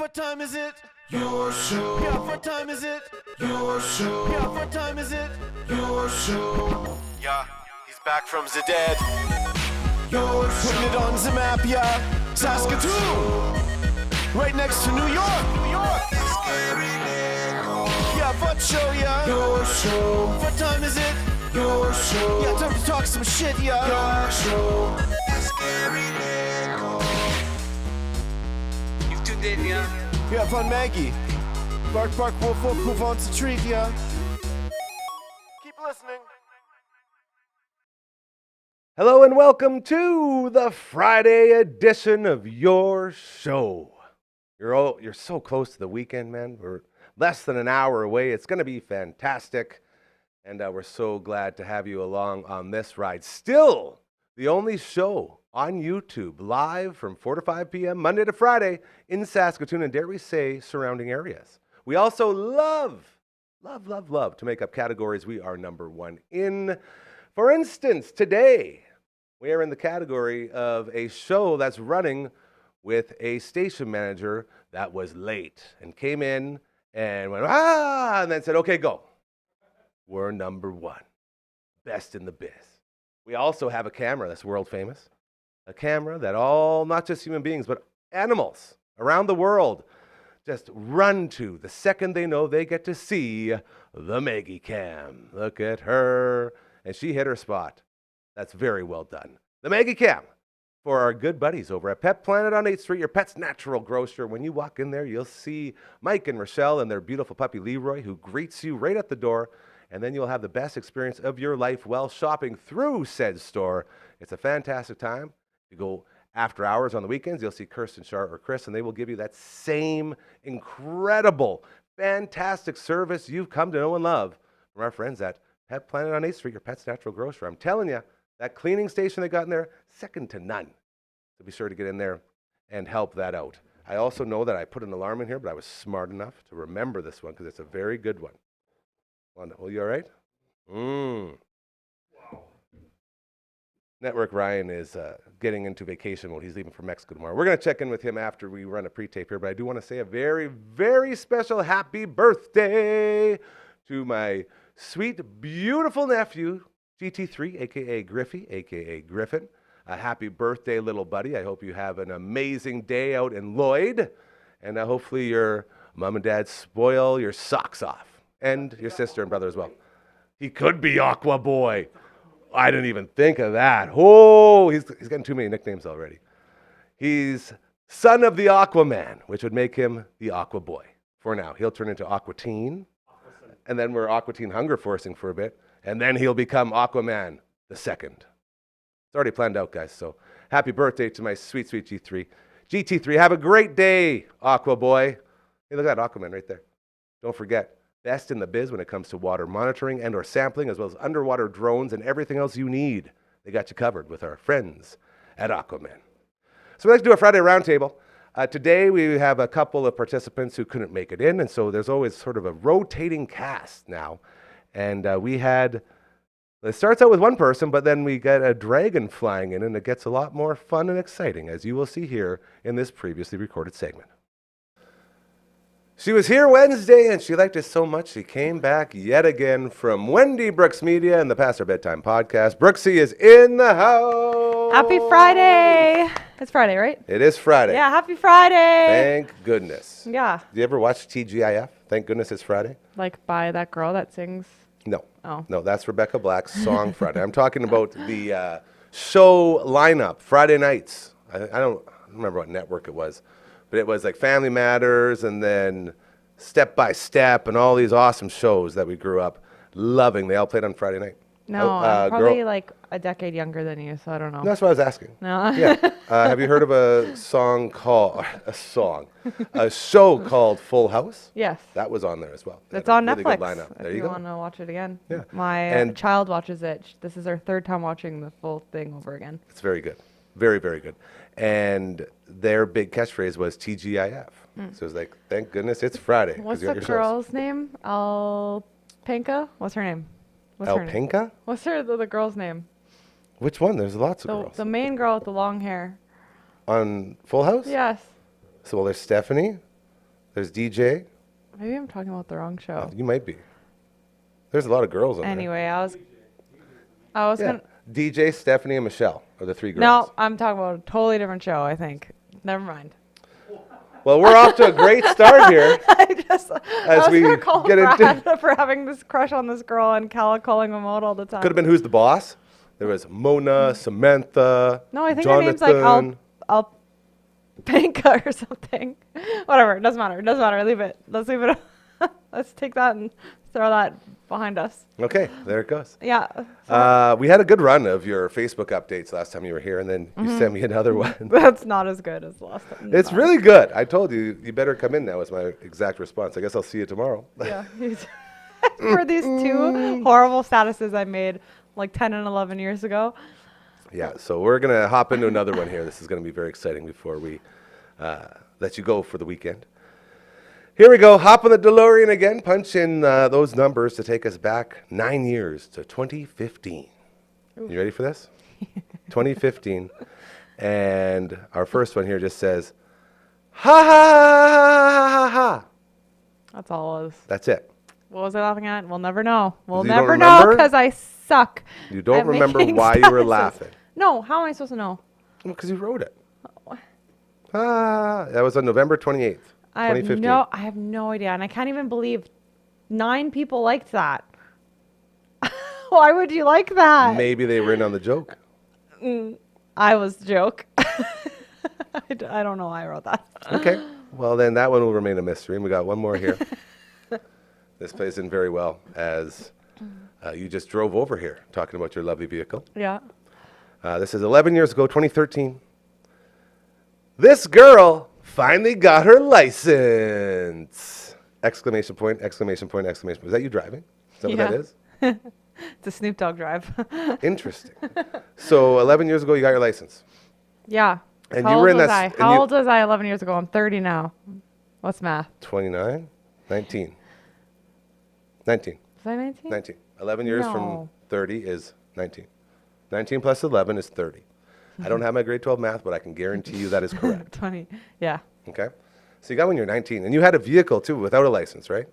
What time is it? Your show. Yeah, what time is it? Your show. Yeah, what time is it? Your show. Yeah, he's back from the dead. Your show. Putting it on the map, yeah. Saskatoon. Right next to New York. New York. Yeah, what show, yeah. Your show. What time is it? Your show. Yeah, time to talk some shit, yeah. Your show. You've tuned in, yeah? Yeah, fun Maggie. Bark, bark, wolf, wolf, who wants a treat, yeah? Keep listening. Hello and welcome to the Friday edition of your show. You're so close to the weekend, man. We're less than an hour away. It's going to be fantastic. And we're so glad to have you along on this ride. Still the only show on YouTube live from 4 to 5 p.m. Monday to Friday in Saskatoon and, dare we say, surrounding areas. We also love to make up categories we are number one in. For instance, today we are in the category of a show that's running with a station manager that was late and came in and went, and then said, okay, go. We're number one. Best in the biz. We also have a camera that's world famous. A camera that all, not just human beings, but animals around the world just run to the second they know they get to see the Maggie Cam. Look at her. And she hit her spot. That's very well done. The Maggie Cam for our good buddies over at Pet Planet on 8th Street, your pet's natural grocer. When you walk in there, you'll see Mike and Rochelle and their beautiful puppy Leroy, who greets you right at the door. And then you'll have the best experience of your life while shopping through said store. It's a fantastic time. You go after hours on the weekends, you'll see Kirsten, Shar, or Chris, and they will give you that same incredible, fantastic service you've come to know and love from our friends at Pet Planet on 8th Street, your pet's natural grocer. I'm telling you, that cleaning station they got in there, second to none. So be sure to get in there and help that out. I also know that I put an alarm in here, but I was smart enough to remember this one because it's a very good one. Oh, you all right? Wow. Network Ryan is getting into vacation mode. He's leaving for Mexico tomorrow. We're going to check in with him after we run a pre-tape here, but I do want to say a very, very special happy birthday to my sweet, beautiful nephew, GT3, a.k.a. Griffey, a.k.a. Griffin. A happy birthday, little buddy. I hope you have an amazing day out in Lloyd, and hopefully your mom and dad spoil your socks off, and your sister and brother as well. He could be Aqua Boy. I didn't even think of that. Oh, he's getting too many nicknames already. He's son of the Aquaman, which would make him the Aqua Boy for now. He'll turn into Aqua Teen, and then we're Aqua Teen hunger forcing for a bit, and then he'll become Aquaman the second. It's already planned out, guys, so happy birthday to my sweet, sweet G3. GT3, have a great day, Aqua Boy. Hey, look at that Aquaman right there. Don't forget, best in the biz when it comes to water monitoring and or sampling, as well as underwater drones and everything else you need. They got you covered with our friends at Aquaman. So we like to do a Friday roundtable. Today we have a couple of participants who couldn't make it in, and so there's always sort of a rotating cast now. And it starts out with one person, but then we get a dragon flying in, and it gets a lot more fun and exciting, as you will see here in this previously recorded segment. She was here Wednesday, and she liked it so much she came back yet again from Wendie Brooks Media and the Past Our Bedtime podcast. Brooksy is in the house. Happy Friday. It's Friday, right? It is Friday. Yeah, happy Friday. Thank goodness. Yeah. Do you ever watch TGIF? Thank goodness it's Friday. Like by that girl that sings? No. Oh. No, that's Rebecca Black's song Friday. I'm talking about the show lineup, Friday nights. I don't remember what network it was. But it was like Family Matters and then Step by Step and all these awesome shows that we grew up loving. They all played on Friday night. No, I'm probably like a decade younger than you, so I don't know. That's what I was asking. No. Yeah. Have you heard of a show called Full House? Yes. That was on there as well. It's on really Netflix. Good lineup. There if you you go. want to watch it again. Yeah. My child watches it. This is her third time watching the full thing over again. It's very good. Very, very good. And their big catchphrase was TGIF. So it was like, thank goodness it's Friday. What's the girl's name? Alpinka? What's her name? Alpinka? What's the girl's name? Which one? There's lots of girls. The main girl with the long hair. On Full House? Yes. So there's Stephanie. There's DJ. Maybe I'm talking about the wrong show. You might be. There's a lot of girls on Anyway, I was there. gonna. DJ, Stephanie, and Michelle are the 3 girls. No, I'm talking about a totally different show. I think. Never mind. Well, we're off to a great start here. I was we gonna call get into- Brad for having this crush on this girl and Calla calling him out all the time. Could have been Who's the Boss. There was Mona, Samantha, No, I think Jonathan. her name's like Alpanka or something. Whatever. It doesn't matter. It doesn't matter. Leave it. Let's leave it. Let's take that and throw that behind us. Okay, there it goes. Yeah. We had a good run of your Facebook updates last time you were here, and then you sent me another one. That's not as good as last time. It's really good. I told you, you better come in now, was my exact response. I guess I'll see you tomorrow. Yeah. For these 2 horrible statuses I made like 10 and 11 years ago. Yeah, so we're going to hop into another one here. This is going to be very exciting before we let you go for the weekend. Here we go. Hop on the DeLorean again. Punch in those numbers to take us back 9 years to 2015. You ready for this? 2015. And our first one here just says, ha ha ha ha ha ha. That's all it was. That's it. What was I laughing at? We'll never know. We'll You don't never know remember? because I suck. You don't at remember making why you were statuses. laughing. No, how am I supposed to know? Because you wrote it. That was on November 28th, 2015. I have no idea, and I can't even believe 9 people liked that. Why would you like that? Maybe they were in on the joke. I was the joke. I don't know why I wrote that. Okay. Well, then that one will remain a mystery. And we got one more here. This plays in very well as you just drove over here talking about your lovely vehicle. Yeah. This is 11 years ago, 2013. This girl finally got her license! Exclamation point, exclamation point, exclamation point. Is that you driving? Is that what that is? It's a Snoop Dogg drive. Interesting. So 11 years ago, you got your license. Yeah. And How you old were in was that. I? And How you- old was I 11 years ago? I'm 30 now. What's math? 29? 19. 19. Was I 19? 19. 11 years No. from 30 is 19. 19 plus 11 is 30. I don't have my grade 12 math, but I can guarantee you that is correct. 20. Yeah. Okay? So you got when you're 19. And you had a vehicle, too, without a license, right?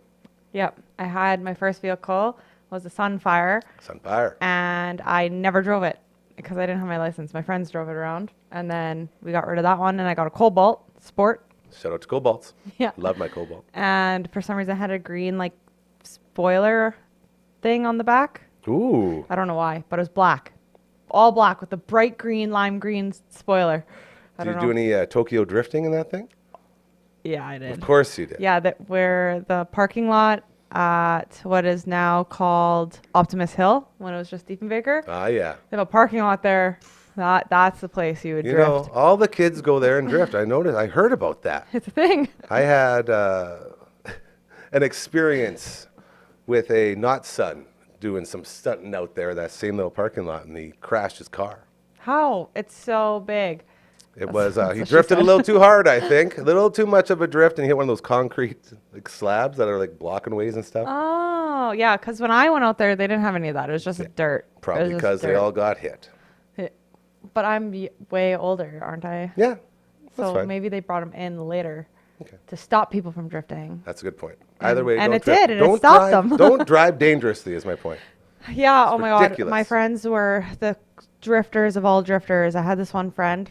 Yep. I had my first vehicle was a Sunfire, Sunfire. and I never drove it because I didn't have my license. My friends drove it around, and then we got rid of that one, and I got a Cobalt Sport. Shout out to Cobalts. Yeah. Love my Cobalt. And for some reason, I had a green, like, spoiler thing on the back. Ooh. I don't know why, but it was black. All black with a bright green, lime green spoiler. I Did don't you know. do any Tokyo drifting in that thing? Yeah, I did. Of course you did. Yeah, that where the parking lot at what is now called Optimus Hill, when it was just Diefenbaker. Ah, yeah. They have a parking lot there. That's the place you would You drift. know, all the kids go there and drift. I noticed. I heard about that. It's a thing. I had an experience with a not son doing some stunting out there, that same little parking lot, and he crashed his car. How? It's so big. It was, that's he what she drifted a said. little too hard, I think. A little too much of a drift, and he hit one of those concrete like slabs that are like blocking ways and stuff. Oh, yeah, because when I went out there, they didn't have any of that. It was just dirt. It Probably was just because they dirt. all got hit. But I'm way older, aren't I? Yeah, that's So fine. maybe they brought them in later Okay. to stop people from drifting. That's a good point. Either way, and don't it drift. did, and it Don't stopped drive, them. Don't drive dangerously is my point. Yeah, It's oh my God. ridiculous. My friends were the drifters of all drifters. I had this one friend.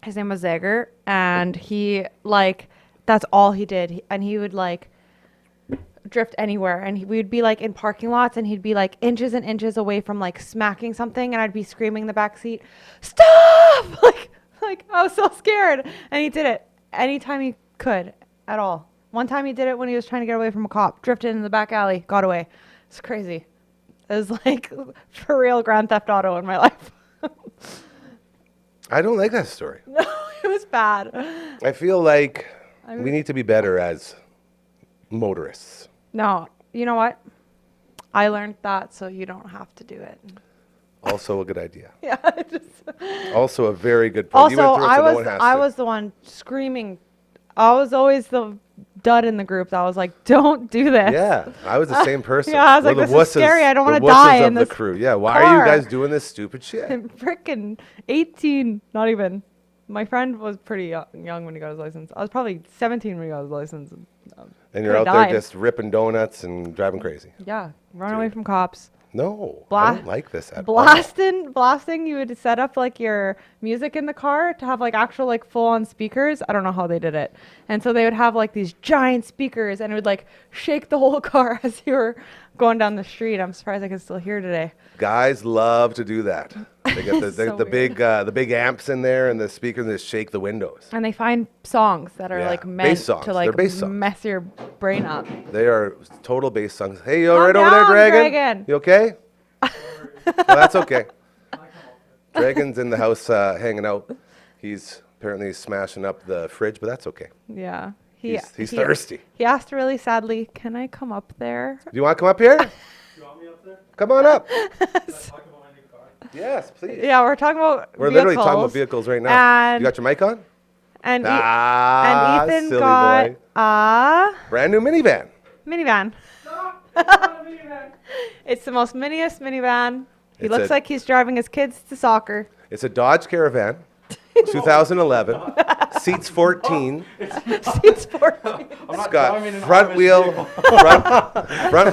His name was Zager, and he, like, that's all he did. And he would, like, drift anywhere. And we'd be, like, in parking lots, and he'd be, like, inches and inches away from, like, smacking something. And I'd be screaming in the back seat, stop! Like, I was so scared. And he did it anytime he could at all. One time he did it when he was trying to get away from a cop. Drifted in the back alley, got away. It's crazy. It was like for real Grand Theft Auto in my life. I don't like that story. No, it was bad. I feel like we need to be better as motorists. No, you know what? I learned that so you don't have to do it. Also a good idea. Yeah. Just Also a very good point. You went also, through it, so no one has I to. was the one screaming. I was always the dud in the group that was like, "Don't do this." Yeah, I was the same person. Yeah, I was like, We're the "This is scary. I don't the wanna wusses die of in the this crew. Yeah, why are you car." guys doing this stupid shit? Freaking 18, not even. My friend was pretty young when he got his license. I was probably 17 when he got his license. And you're out Could've died. there just ripping donuts and driving crazy. Yeah, run away from cops. No, Bla- I don't like this at all. Blasting. You would set up like your music in the car to have like actual like full on speakers. I don't know how they did it. And so they would have like these giant speakers and it would like shake the whole car as you were going down the street. I'm surprised I can still hear today. Guys love to do that. They get So the big amps in there and the speakers and they shake the windows. And they find songs that are Yeah, like bass meant songs. to They're like bass songs. mess your brain up. They are total bass songs. Hey, you all Calm right over there, down, Dragon? Dragon. You okay? No, that's okay. Dragon's in the house hanging out. He's apparently smashing up the fridge, but that's okay. Yeah. He's thirsty. He asked really sadly, "Can I come up there?" Do you want to come up here? You want me up there? Come on up. Can I talk about my new car? Yes, please. Yeah, we're talking about We're literally talking about vehicles right now. And You got your mic on? and, Ah, and Ethan silly got boy. a Brand new minivan. minivan. It's the most miniest minivan. He It's looks a- like he's driving his kids to soccer. It's a Dodge Caravan, 2011. Seats 14. Seats 14. It's got front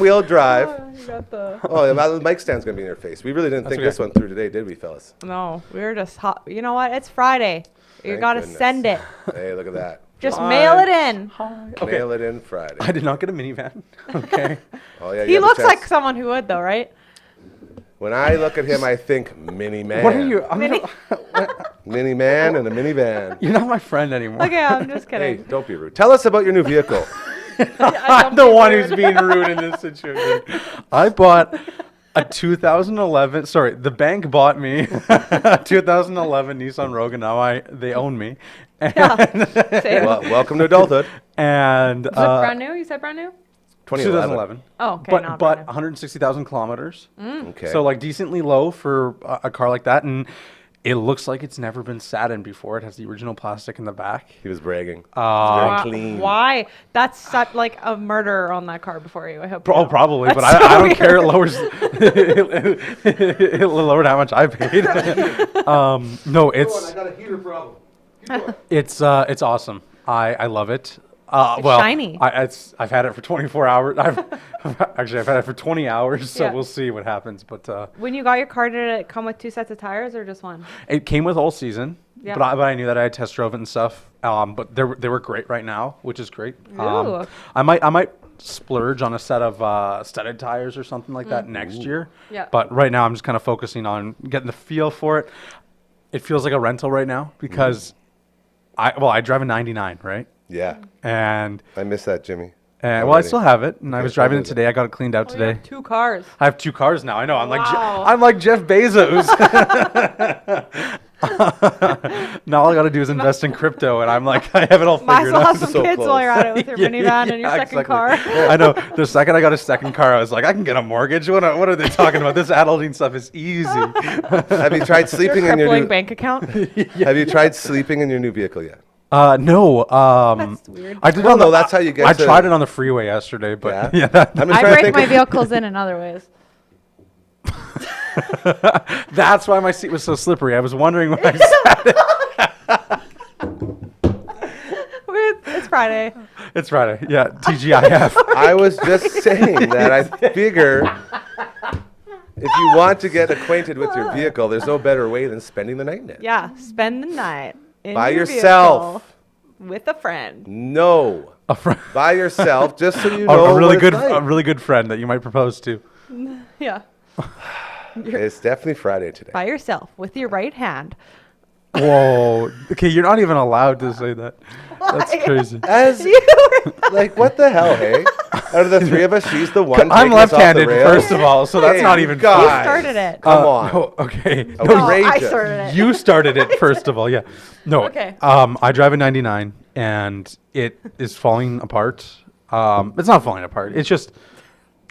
wheel drive. You got the Oh, the mic stand's gonna be in your face. We really didn't think okay. this one through today, did we, fellas? No, we're just hot. You know what? It's Friday. You Thank gotta goodness. send it. Hey, look at that. Just Hi. mail it in. Hi. Okay. Nail it in Friday. I did not get a minivan. Okay. Oh yeah, you He have a looks chance. like someone who would, though, right? When I look at him, I think mini man. What are you? I'm Mini- Mini man and a minivan. You're not my friend anymore. Okay, I'm just Hey, kidding. don't be rude. Tell us about your new vehicle. I'm the one who's being rude in this situation. I bought a 2011. Sorry, the bank bought me a 2011 Nissan Rogue, and now they own me. Yeah. Same. Well, welcome to adulthood. And Is it brand new? You said brand new? 2011. Oh, okay. But not but brand 160,000 kilometers. Okay. So like decently low for a car like that, and it looks like it's never been sat in before. It has the original plastic in the back. he was bragging. It's Why- very clean. Why? That's such like a murder on that car before you. I hope. you Oh, know. probably, but That's so I don't care. It weird. lowers. it lowered how much I paid. No, it's got a heater problem. it's awesome. I love it. Well, shiny. I've had it for 24 hours. I've had it for 20 hours, so Yeah. we'll see what happens. But When you got your car, did it come with 2 sets of tires or just one? it came with all season. Yeah. But I knew that I had test drove it and stuff. But they were great right now, which is great. Ooh. I might splurge on a set of studded tires or something like that next year. Yeah. But right now I'm just kind of focusing on getting the feel for it. It feels like a rental right now because I drive a 99, right? Yeah, And I miss that, Jimmy. well, I Already. still have it, and I was Okay, driving so it is it- today. I got it cleaned out Oh, you have today. 2 cars. I have 2 cars now. I know. I'm Wow. like Jeff Bezos. Now all I got to do is invest in crypto, and I'm like, I have it all Might as figured well out. have some So kids close. while you're at it with your minivan and your second exactly. car. I know. The second I got a second car, I was like, I can get a mortgage. What are they talking about? This adulting stuff is easy. Have you tried Your sleeping in your crippling new? bank account. Have you tried sleeping in your new vehicle yet? No. That's weird. I did. Well, on the- no, that's how you get I to- tried it on the freeway yesterday, but Yeah? yeah, that, I'm just I trying to break think my of- vehicles in other ways. that's why my seat was so slippery. I was wondering when I sat. It's Friday. It's Friday. Yeah, TGIF. I was just saying that I figure if you want to get acquainted with your vehicle, there's no better way than spending the night in it. Yeah, spend the night in By your yourself. vehicle with a friend. No, A friend. by yourself, just so you know A really what good, it's like. a really good friend that you might propose to. Yeah, It's definitely Friday today. by yourself with your right hand. Whoa. Okay, you're not even allowed to say that. That's Why? crazy. As like, what the hell, hey? Out of the three of us, she's the one. I'm taking us off the left-handed, rails. first of all, so that's Hey, not even guys. You started it. Come on. No, okay. No, I Outrageous. started it. You started it, first of all. Yeah. No. Okay. I drive a 99, and it is falling apart. It's not falling apart. It's just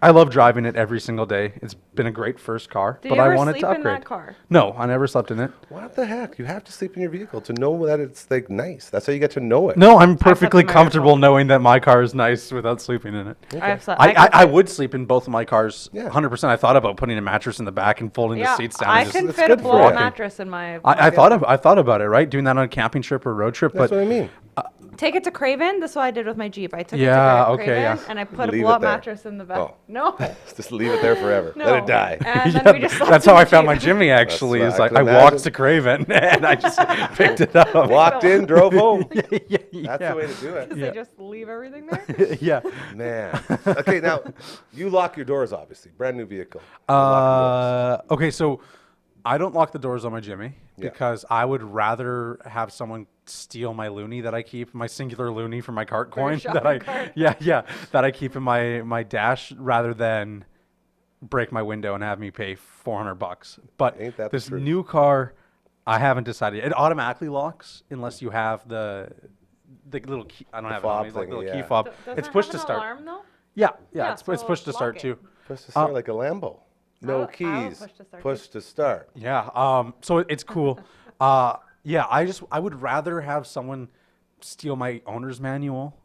I love driving it every single day. It's been a great first car, Did but you I ever wanted sleep to in upgrade. that car? No, I never slept in it. What the heck? You have to sleep in your vehicle to know that it's like nice. That's how you get to know it. No, I'm slept perfectly in my comfortable vehicle. knowing that my car is nice without sleeping in it. I've slept. I would sleep in both of my cars, Yeah. 100%. I thought about putting a mattress in the back and folding the seats down. I and can just fit a good for blow-up you. mattress in my. I vehicle. thought about it, right? Doing that on a camping trip or road trip, That's but what I mean. Take it to Craven. That's what I did with my Jeep. I took Yeah, it to okay, Craven yeah. and I put a Leave it blow-up there. mattress in the back. Oh. No. Just leave it there forever. No. Let it die. And then we just slept that's in how the I found my Jeep. Jimmy. Actually, what is I like can I imagine. walked to Craven and I just picked it up. Walked in, drove home. yeah, That's the way to do it. They just leave everything there. yeah. Man. Okay, now you lock your doors, obviously. Brand new vehicle. You lock your doors. Okay, so I don't lock the doors on my Jimmy Yeah. because I would rather have someone steal my loonie that I keep, my singular loonie for my cart For your coin that I shopping cart. that I keep in my dash rather than break my window and have me pay $400. But Ain't that the this truth? new car, I haven't decided. It automatically locks unless you have the little key. I don't have it on fob me, like thing, little yeah. key fob. Doesn't It's it push have to an start. Alarm, though? Yeah, Yeah, it's so push to lock start it. too. Push to start like a Lambo. No I don't keys. push to start Push to start. Yeah. So it's cool. Yeah. I would rather have someone steal my owner's manual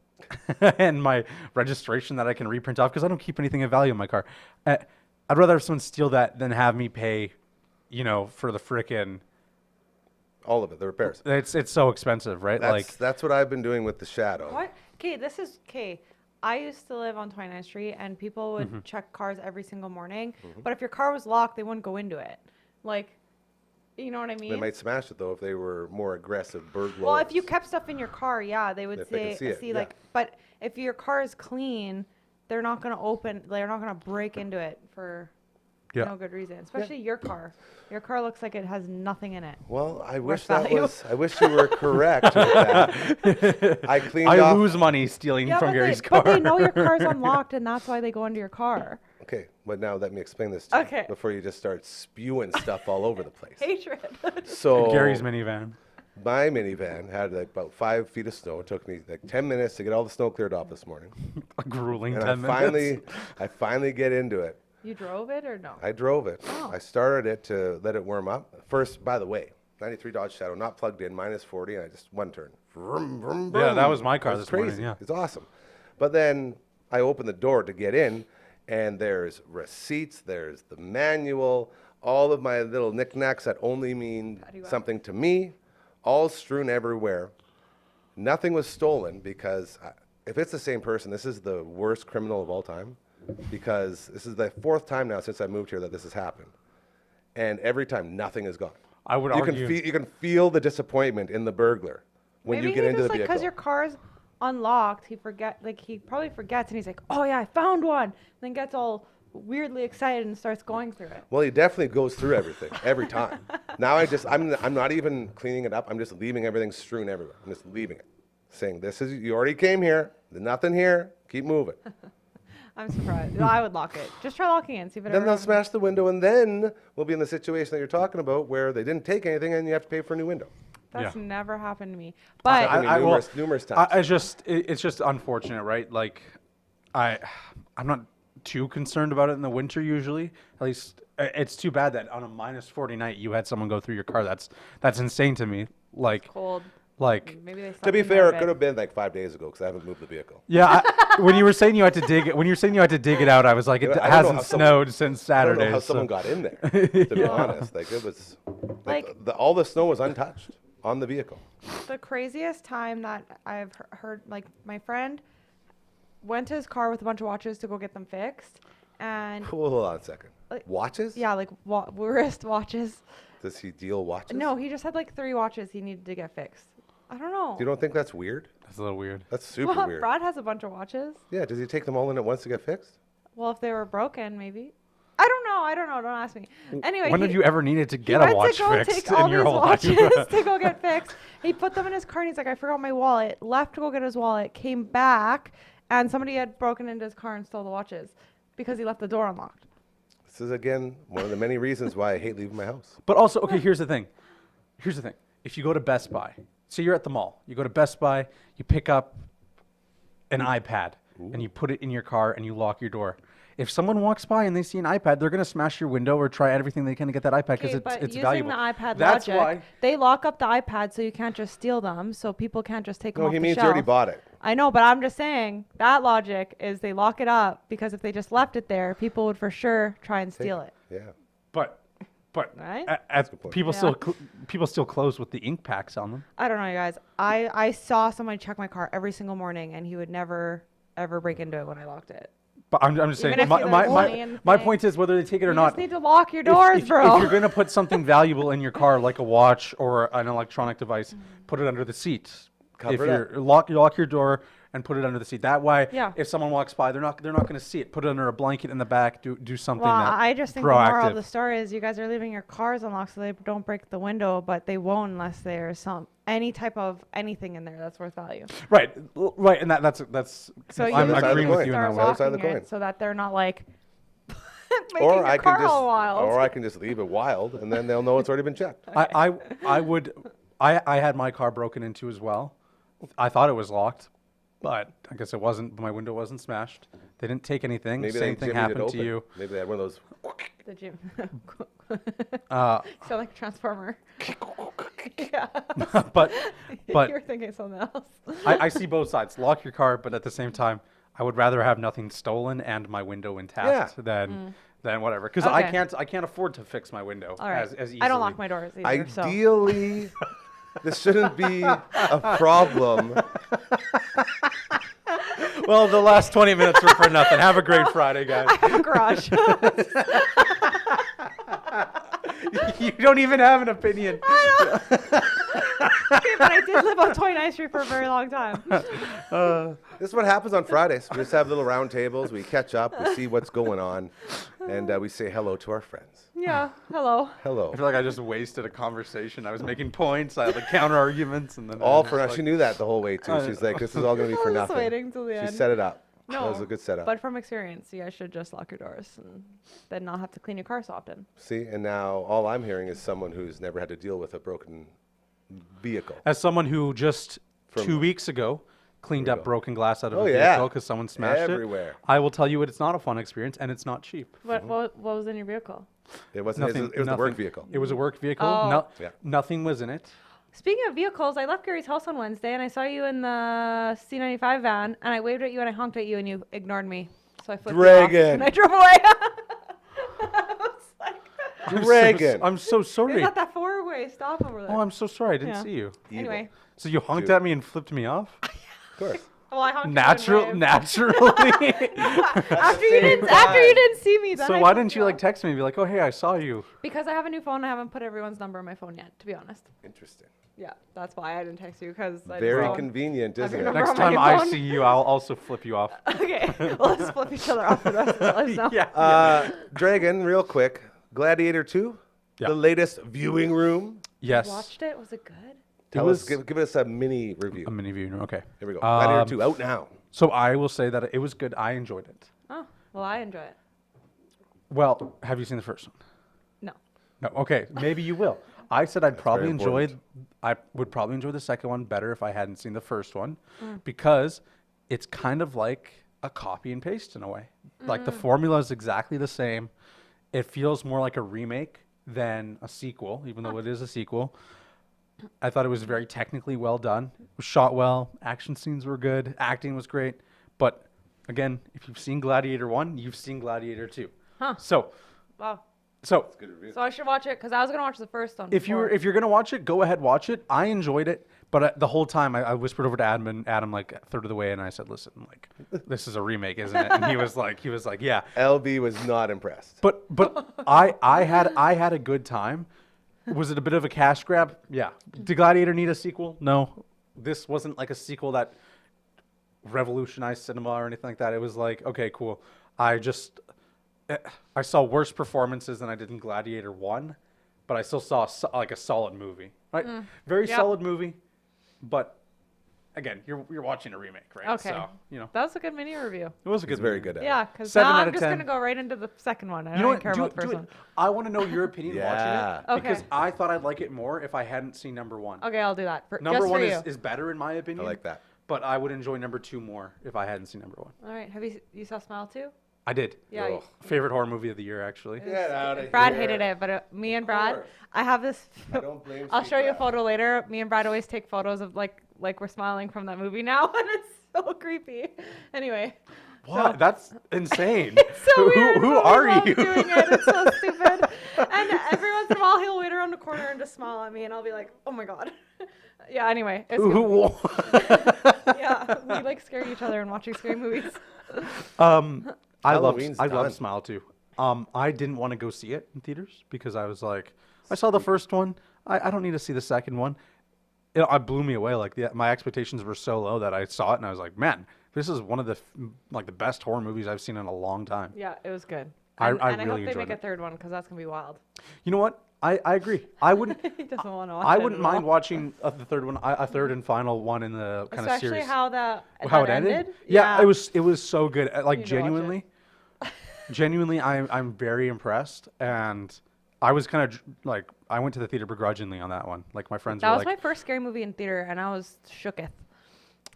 and my registration that I can reprint off because I don't keep anything of value in my car. I'd rather have someone steal that than have me pay, for the frickin'. All of it, the repairs. It's so expensive, right? That's what I've been doing with the Shadow. What? Okay, I used to live on 29th Street, and people would check cars every single morning. But if your car was locked, they wouldn't go into it. Like, you know what I mean? They might smash it though if they were more aggressive burglars. Well, if you kept stuff in your car, yeah, they would If they can see it, yeah. But if your car is clean, they're not gonna break into it for Yeah. no good reason. Especially your car. Your car looks like it has nothing in it. Well, I Worth wish value. I wish you were correct with that. I cleaned I off. lose money stealing from Gary's car. But they know your car's unlocked, and that's why they go into your car. Okay, but now let me explain this to you Okay. before you just start spewing stuff all over the place. Hatred. So Gary's minivan. my minivan had like about 5 feet of snow. It took me like 10 minutes to get all the snow cleared off this morning. A grueling And 10 minutes. I finally get into it. You drove it or no? I drove it. Oh. I started it to let it warm up. First, by the way, 93 Dodge Shadow, not plugged in, minus 40, and I just one turn. Vroom, vroom, Yeah, vroom. that was my car It was this morning, crazy. yeah. It's awesome. But then I opened the door to get in, and there's receipts, there's the manual, all of my little knickknacks that only mean Paddywhack. something to me, all strewn everywhere. Nothing was stolen because if it's the same person, this is the worst criminal of all time because this is the 4th time now since I moved here that this has happened. And every time, nothing is gone. I would you argue. you can feel the disappointment in the burglar when Maybe you get he into just the like vehicle. because your car's unlocked, he probably forgets, and he's like, "Oh yeah, I found one." And then gets all weirdly excited and starts going through it. Well, he definitely goes through everything every time. Now I'm not even cleaning it up. I'm just leaving everything strewn everywhere. I'm just leaving it, saying you already came here. There's nothing here. Keep moving. I'm surprised. No, I would lock it. Just try locking it and see if it Then ever they'll happens. smash the window, and then we'll be in the situation that you're talking about where they didn't take anything and you have to pay for a new window. That's Yeah. never happened to me. But I mean, numerous times. It's just unfortunate, right? Like, I'm not too concerned about it in the winter usually. At least it's too bad that on a minus 40 night you had someone go through your car. That's insane to me. Like, cold. like Maybe they slept To be in there fair, a it bit. could have been like 5 days ago because I haven't moved the vehicle. yeah. When you were saying you had to dig it out, I was like, it I don't know hasn't how someone- snowed since I don't Saturday. know how so- someone got in there, to be honest. Like it was, all the snow was untouched on the vehicle. The craziest time that I've heard, like my friend went to his car with a bunch of watches to go get them fixed, and Hold on a second. Like- Watches? yeah, like wrist watches. Does he deal watches? No, he just had like 3 watches he needed to get fixed. I don't know. You don't think that's weird? That's a little weird. That's super Well, weird. Brad has a bunch of watches. Yeah, does he take them all in at once to get fixed? Well, if they were broken, maybe. I don't know. Don't ask me. Anyway, When have you ever needed to he get a went watch to go fixed take all in your these whole life? watches to go get fixed. He put them in his car and he's like, I forgot my wallet. Left to go get his wallet. Came back and somebody had broken into his car and stole the watches because he left the door unlocked. This is, again, one of the many reasons why I hate leaving my house. But also, okay, here's the thing. If you go to Best Buy, say you're at the mall, you go to Best Buy, you pick up an iPad, and you put it in your car and you lock your door. If someone walks by and they see an iPad, they're going to smash your window or try everything they can to get that iPad because but it's using valuable. the iPad That's logic, why. they lock up the iPad so you can't just steal them, so people can't just take them No, off he the means shelf. you already bought it. I know, but I'm just saying that logic is they lock it up because if they just left it there, people would for sure try and steal it. Yeah. But Right? people still close with the ink packs on them. I don't know, you guys. I saw somebody check my car every single morning, and he would never ever break into it when I locked it. But I'm just saying, Even if my, you my, put my, money in the my thing. point is whether they take it or You not. just need to lock your doors, bro. If you're going to put something valuable in your car, like a watch or an electronic device, put it under the seat. Cover If it you're lock your door and put it under the seat. That way, Yeah. if someone walks by, they're not going to see it. Put it under a blanket in the back. Do something Well, that I just think the moral of proactive. the story is you guys are leaving your cars unlocked so they don't break the window, but they won't unless there's any type of anything in there that's worth value. Right, and that's. So I'm you agreeing with you in start that way. Other side of the locking coin. it so that they're not like making Or your I car can just all wild. or I can just leave it wild and then they'll know it's already been checked. I had my car broken into as well. I thought it was locked, but I guess it wasn't. My window wasn't smashed. They didn't take anything. Maybe Same they thing jimmied it happened to open. you. Maybe they had one of those. The gym. Uh, Sound like a transformer. Yeah. but You're thinking something else. I see both sides. Lock your car, but at the same time, I would rather have nothing stolen and my window intact than whatever. Because Okay. I can't afford to fix my window All right. as easily. I don't lock my doors either. So. Ideally, this shouldn't be a problem. Well, the last 20 minutes were for nothing. Have a great Friday, guys. I have a garage. You don't even have an opinion. Okay, but I did live on 29th Street for a very long time. This is what happens on Fridays. We just have little round tables. We catch up. We see what's going on, and we say hello to our friends. Yeah. Hello. Hello. I feel like I just wasted a conversation. I was making points. I had like counter arguments, and then All for nothing. She knew that the whole way too. She's like, "This is all going to be for I was nothing." waiting till the She end. set it up. No, That was a good setup. But from experience, you guys should just lock your doors and then not have to clean your car so often. See, and now all I'm hearing is someone who's never had to deal with a broken vehicle. as someone who just From- 2 weeks ago cleaned Here we up go. broken glass out of Oh, a yeah. vehicle because someone smashed Everywhere. it, I will tell you it's not a fun experience and it's not cheap. What was in your vehicle? It wasn't. It was the work vehicle. It was a work vehicle. Oh. Yeah. Nothing was in it. Speaking of vehicles, I left Gary's house on Wednesday and I saw you in the C95 van and I waved at you and I honked at you and you ignored me. So I flipped you off Dragon. and I drove away. I was like, Dragon. I'm so is sorry. that that four-way stop over there? Oh, I'm so sorry. I didn't Yeah. see you. Anyway. So you honked Dude. at me and flipped me off? Of course. Well, I honked at you and waved. Naturally. after you didn't see me. Then So I why flipped didn't you like text me and be like, oh, hey, I saw you? Because I have a new phone. I haven't put everyone's number in my phone yet, to be honest. Interesting. Yeah, that's why I didn't text you because I Very just convenient, I isn't it? remember Next on my time new I phone. see you, I'll also flip you off. Okay, well, let's flip each other off for the rest of the lives now. Yeah. Dragon, real quick. Gladiator 2, Yeah. the latest viewing room. Yes. Watched it? Was it good? Tell was us, give us a mini review. a mini view. Okay. Here we go. Gladiator Um, 2, out now. So I will say that it was good. I enjoyed it. Oh, well, I enjoy it. Well, have you seen the first one? No. No. Okay. Maybe you will. I said I'd probably very enjoy. important. I would probably enjoy the second one better if I hadn't seen the first one, because it's kind of like a copy and paste in a way. Like the formula is exactly the same. It feels more like a remake than a sequel, even though it is a sequel. I thought it was very technically well done. It was shot well. Action scenes were good. Acting was great. But again, if you've seen Gladiator 1, you've seen Gladiator 2. Huh. So Wow. So Good review. So I should watch it because I was gonna watch the first one. if you're gonna watch it, go ahead, watch it. I enjoyed it, but the whole time I whispered over to Adam like a third of the way, and I said, "Listen, like this is a remake, isn't it?" And he was like, "Yeah." LB was not impressed. But I had a good time. Was it a bit of a cash grab? Yeah. Did Gladiator need a sequel? No. This wasn't like a sequel that revolutionized cinema or anything like that. It was like, okay, cool. I saw worse performances than I did in Gladiator 1, but I still saw like a solid movie, right? Very Yep. solid movie, but again, you're watching a remake, right? Okay. So, That was a good mini review. it was a good He's very movie. good at it. Yeah, because 7 now out I'm of just 10. gonna go right into the second one. I You know don't what? care Do about the it, first do one. it. I want to know your opinion Yeah. watching it, because Okay. I thought I'd like it more if I hadn't seen number 1. Okay, I'll do that. Number just 1 for you. is better in my I opinion. like that. But I would enjoy number 2 more if I hadn't seen number 1. All right. You saw Smile too? I did. Yeah. Ugh. Favorite horror movie of the year, actually. Get out of Brad here. hated it, but me and Brad, course. I have this. I don't blame I'll Steve show you a Brad. photo later. Me and Brad always take photos of like we're smiling from that movie now, and it's so creepy. Anyway. What? That's insane. It's so Who- weird. who but we are love you? Doing it. It's so stupid. And every once in a while, he'll wait around the corner and just smile at me, and I'll be like, "Oh my god." Yeah. Anyway. It's good. Who? Yeah. We like scaring each other and watching scary movies. I Halloween's love done. Smile too. I didn't want to go see it in theaters because I was like, I saw the first one. I don't need to see the second one. It blew me away. Like my expectations were so low that I saw it and I was like, man, this is one of the the best horror movies I've seen in a long time. Yeah, it was good. I And I really hope they enjoyed make a it. third one because that's gonna be wild. You know what? I agree. I wouldn't. He doesn't want to watch I it wouldn't at all. mind watching the third one, a third and final one in the kind of Especially series. how How it ended? Yeah, it was so good. Like need to watch it. genuinely, I'm very impressed, and I was kind of like I went to the theater begrudgingly on that one. Like my friends That were was like, my first scary movie in theater, and I was shooketh.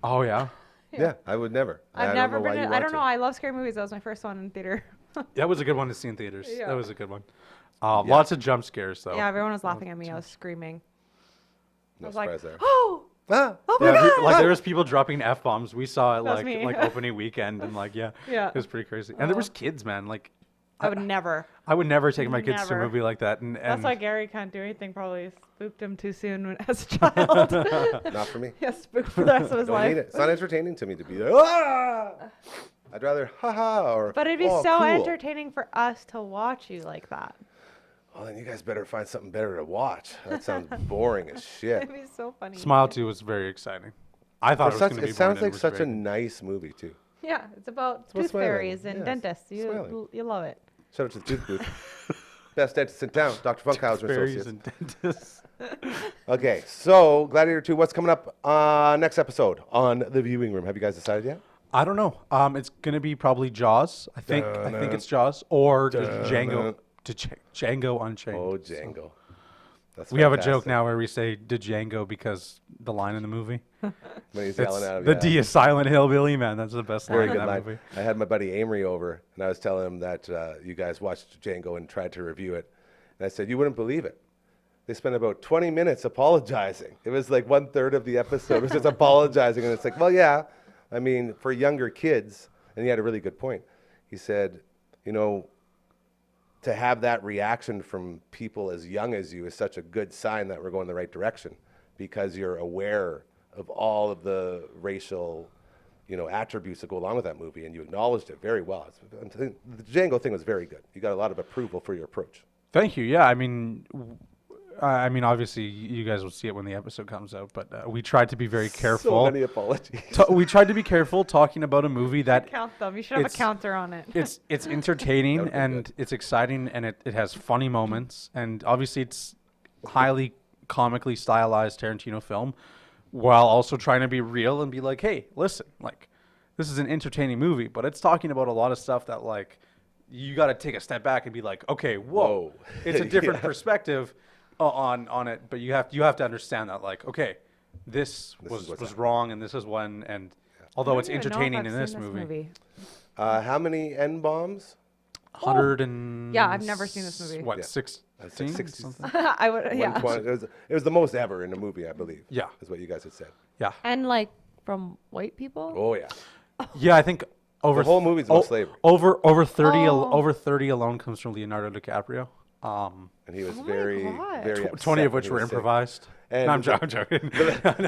"Oh yeah, Yeah, I would never. I I've don't never know why been. you I want don't to. know. I love scary movies. That was my first one in theater. that was a good one to see in theaters. Yeah. That was a good one. Lots of jump scares though. Yeah, everyone was laughing at me. I was screaming. No I was like, surprise there. "Oh, Ah, oh my Yeah, god!" like there was people dropping f-bombs. We saw it That's like me. like opening weekend, and Yeah. it was pretty crazy. And there was kids, man. Like I would never. I would never take my kids to a Never. movie like that. And That's why Gary can't do anything. Probably spooked him too soon as a child. not for me. Yeah, spooked for the rest of his Don't need life. it. It's not entertaining to me to be like, ah! I'd rather, haha, or. But it'd be "Oh, so cool." entertaining for us to watch you like that. Well, then you guys better find something better to watch. That sounds boring as shit. It'd be so funny. Smile 2 was very exciting. I thought it was going to be It sounds boring, and like was such a very good. nice movie, too. Yeah, it's about about tooth smiling. fairies and Yes, dentists. smiling. You love it. Shout out to the Tooth Booth. Best dentist in town, Dr. Funkhauser and Fairies Associates. and dentists. Okay, so Gladiator 2, what's coming up next episode on The Viewing Room? Have you guys decided yet? I don't know. It's going to be probably Jaws. I think it's Jaws or Django. Django Unchained. Oh, Django. That's We have a joke fantastic. now where we say Django because the line in the movie. When he's It's yelling at him. the yeah. D is silent hillbilly, man. That's the best Very line in good that line. movie. I had my buddy Amory over, and I was telling him that you guys watched Django and tried to review it. And I said, you wouldn't believe it. They spent about 20 minutes apologizing. It was like 1/3 of the episode was just apologizing. And it's like, well, yeah. I mean, for younger kids, and he had a really good point. He said, you know, to have that reaction from people as young as you is such a good sign that we're going the right direction because you're aware of all of the racial, attributes that go along with that movie, and you acknowledged it very well. The Django thing was very good. You got a lot of approval for your approach. Thank you. Yeah, I mean, obviously, you guys will see it when the episode comes out, but we tried to be very careful. So many apologies. We tried to be careful talking about a movie that Count them. You should have a It's- counter on it. it's entertaining That would be and good. it's exciting and it has funny moments, and obviously it's highly comically stylized Tarantino film while also trying to be real and be like, hey, listen, like this is an entertaining movie, but it's talking about a lot of stuff that like you got to take a step back and be like, okay, whoa. Whoa. It's a different Yeah. perspective on it, but you have to understand that like, okay, this is was what's happening. wrong and this is when, and although it's I don't even know if entertaining I've in seen this movie. How many N-bombs? 100 and Yeah, I've never seen this movie. What, Yeah. 16? 60. Something? I would. Yeah. 120. It was the most ever in a movie, I believe. Yeah. Is what you guys had said. Yeah. And like from white people. Oh, yeah. Yeah, I think over The whole movie's about slavery. Over 30 Oh. over 30 alone comes from Leonardo DiCaprio. And he was Oh my very, God. very 20 upset of when which he were was sick. improvised. And No, I'm the- joking.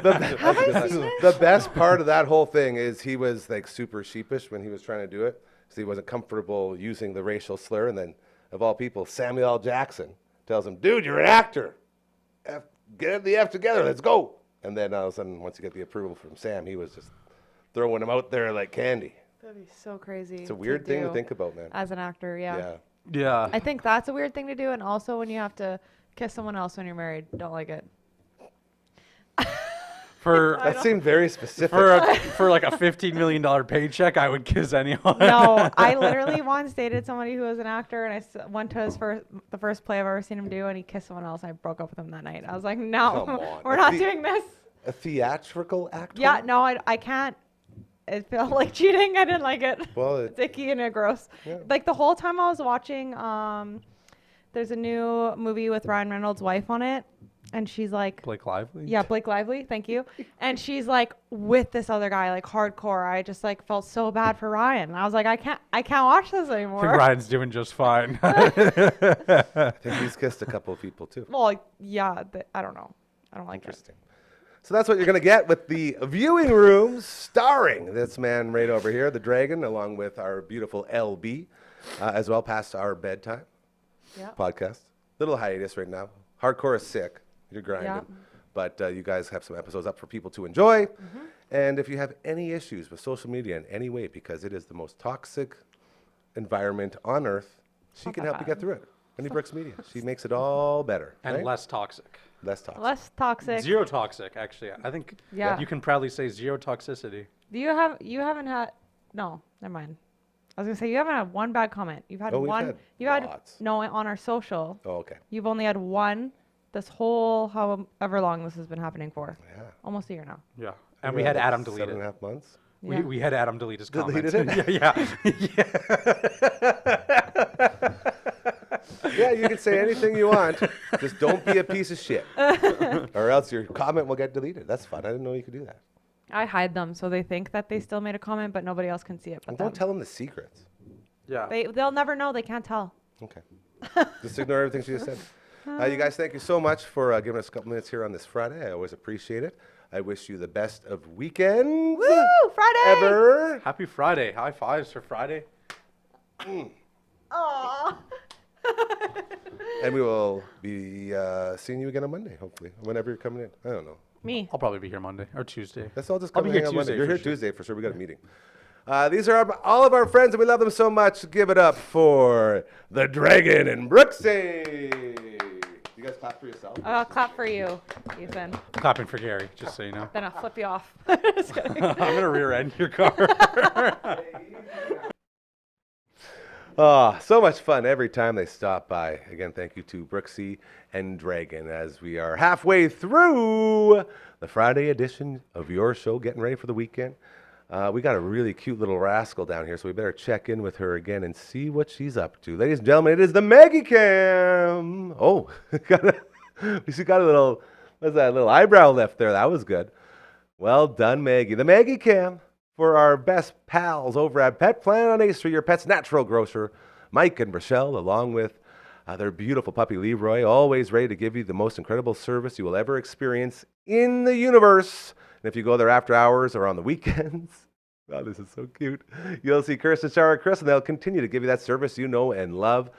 The best part of that whole thing is he was like super sheepish when he was trying to do it, so he wasn't comfortable using the racial slur. And then, of all people, Samuel L. Jackson tells him, "Dude, you're an actor. Get the F together. Let's go." And then all of a sudden, once you get the approval from Sam, he was just throwing him out there like candy. That'd be so crazy. It's a weird thing to do think about, man. as an actor. Yeah. Yeah. Yeah. I think that's a weird thing to do, and also when you have to kiss someone else when you're married, don't like it. For That seemed very specific. for like a $15 million paycheck, I would kiss anyone. No, I literally once dated somebody who was an actor, and went to the first play I've ever seen him do, and he kissed someone else, and I broke up with him that night. I was like, Come no, on. we're not doing this. A theatrical actor? Yeah, no, I can't. it felt like cheating. I didn't like it. Well, It's icky and gross. Yeah. Like the whole time I was watching, there's a new movie with Ryan Reynolds' wife on it, and she's like, Blake Lively? yeah, Blake Lively, thank you. And she's like with this other guy, like hardcore. I just like felt so bad for Ryan. I was like, I can't watch this I anymore. think Ryan's doing just fine. I think he's kissed a couple of people too. Well, yeah, I don't know. I don't like it. Interesting. So that's what you're going to get with the viewing room starring this man right over here, the Dragon, along with our beautiful LB, as well past our bedtime Yeah. podcast. Little hiatus right now. Hardcore is sick. You're grinding. Yeah. But you guys have some episodes up for people to enjoy. Mm-hmm. And if you have any issues with social media in any way, because it is the most toxic environment on earth, she Not can that help you get bad. through it. Wendie Brooks Media. She makes it all better. And right? less toxic. Less toxic. Less toxic. Zero toxic, actually. I think Yeah. you can proudly say zero toxicity. You haven't had, no, never mind. I was gonna say you haven't had one bad comment. You've had Oh, we've one. had You had lots. no on our social. Oh, okay. You've only had one. This whole however long this has been happening for. Yeah. Almost a year now. Yeah. And we had Adam delete 7.5 months. Yeah. We had Adam delete his comments. Deleted yeah. Yeah, you can say anything you want. Just don't be a piece of shit. Or else your comment will get deleted. That's fun. I didn't know you could do that. I hide them so they think that they still made a comment, but nobody else can see it. But And don't them. tell them the secrets. Yeah. They'll never know. They can't tell. Okay. Just ignore everything she just said. You guys, thank you so much for giving us a couple minutes here on this Friday. I always appreciate it. I wish you the best of weekends Woo! Friday. ever. Happy Friday. High fives for Friday. Aw. And we will be seeing you again on Monday, hopefully, whenever you're coming in. I don't know. Me. I'll probably be here Monday or Tuesday. Let's all just I'll come be hang here out Monday. Tuesday You're for here sure. Tuesday for sure. We got a meeting. These are all of our friends, and we love them so much. Give it up for the Dragon and Brooksy. You guys clap for yourself. I'll clap for you, Ethan. I'm clapping for Gary, just so you know. Then I'll flip you off. Just kidding. I'm going to rear end your car. Oh, so much fun every time they stop by. Again, thank you to Brooksy and Dragon as we are halfway through the Friday edition of your show, getting ready for the weekend. We got a really cute little rascal down here, so we better check in with her again and see what she's up to. Ladies and gentlemen, it is the Maggie Cam. Oh, we got a little, what's that, little eyebrow left there. That was good. Well done, Maggie. The Maggie Cam for our best pals over at Pet Planet on 8th Street, your pet's natural grocer, Mike and Rochelle, along with their beautiful puppy Leroy, always ready to give you the most incredible service you will ever experience in the universe. And if you go there after hours or on the weekends, wow, this is so cute, you'll see Kirsten, Shara, and Chris, and they'll continue to give you that service you know and love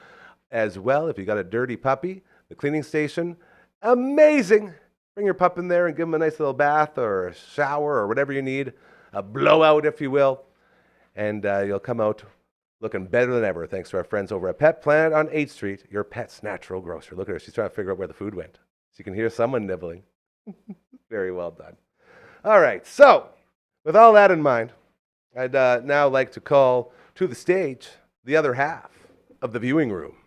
as well. If you got a dirty puppy, the cleaning station, amazing. Bring your pup in there and give him a nice little bath or a shower or whatever you need, a blowout, if you will, and you'll come out looking better than ever thanks to our friends over at Pet Planet on 8th Street, your pet's natural grocer. Look at her. She's trying to figure out where the food went. She can hear someone nibbling. Very well done. All right, so with all that in mind, I'd now like to call to the stage the other half of the viewing room.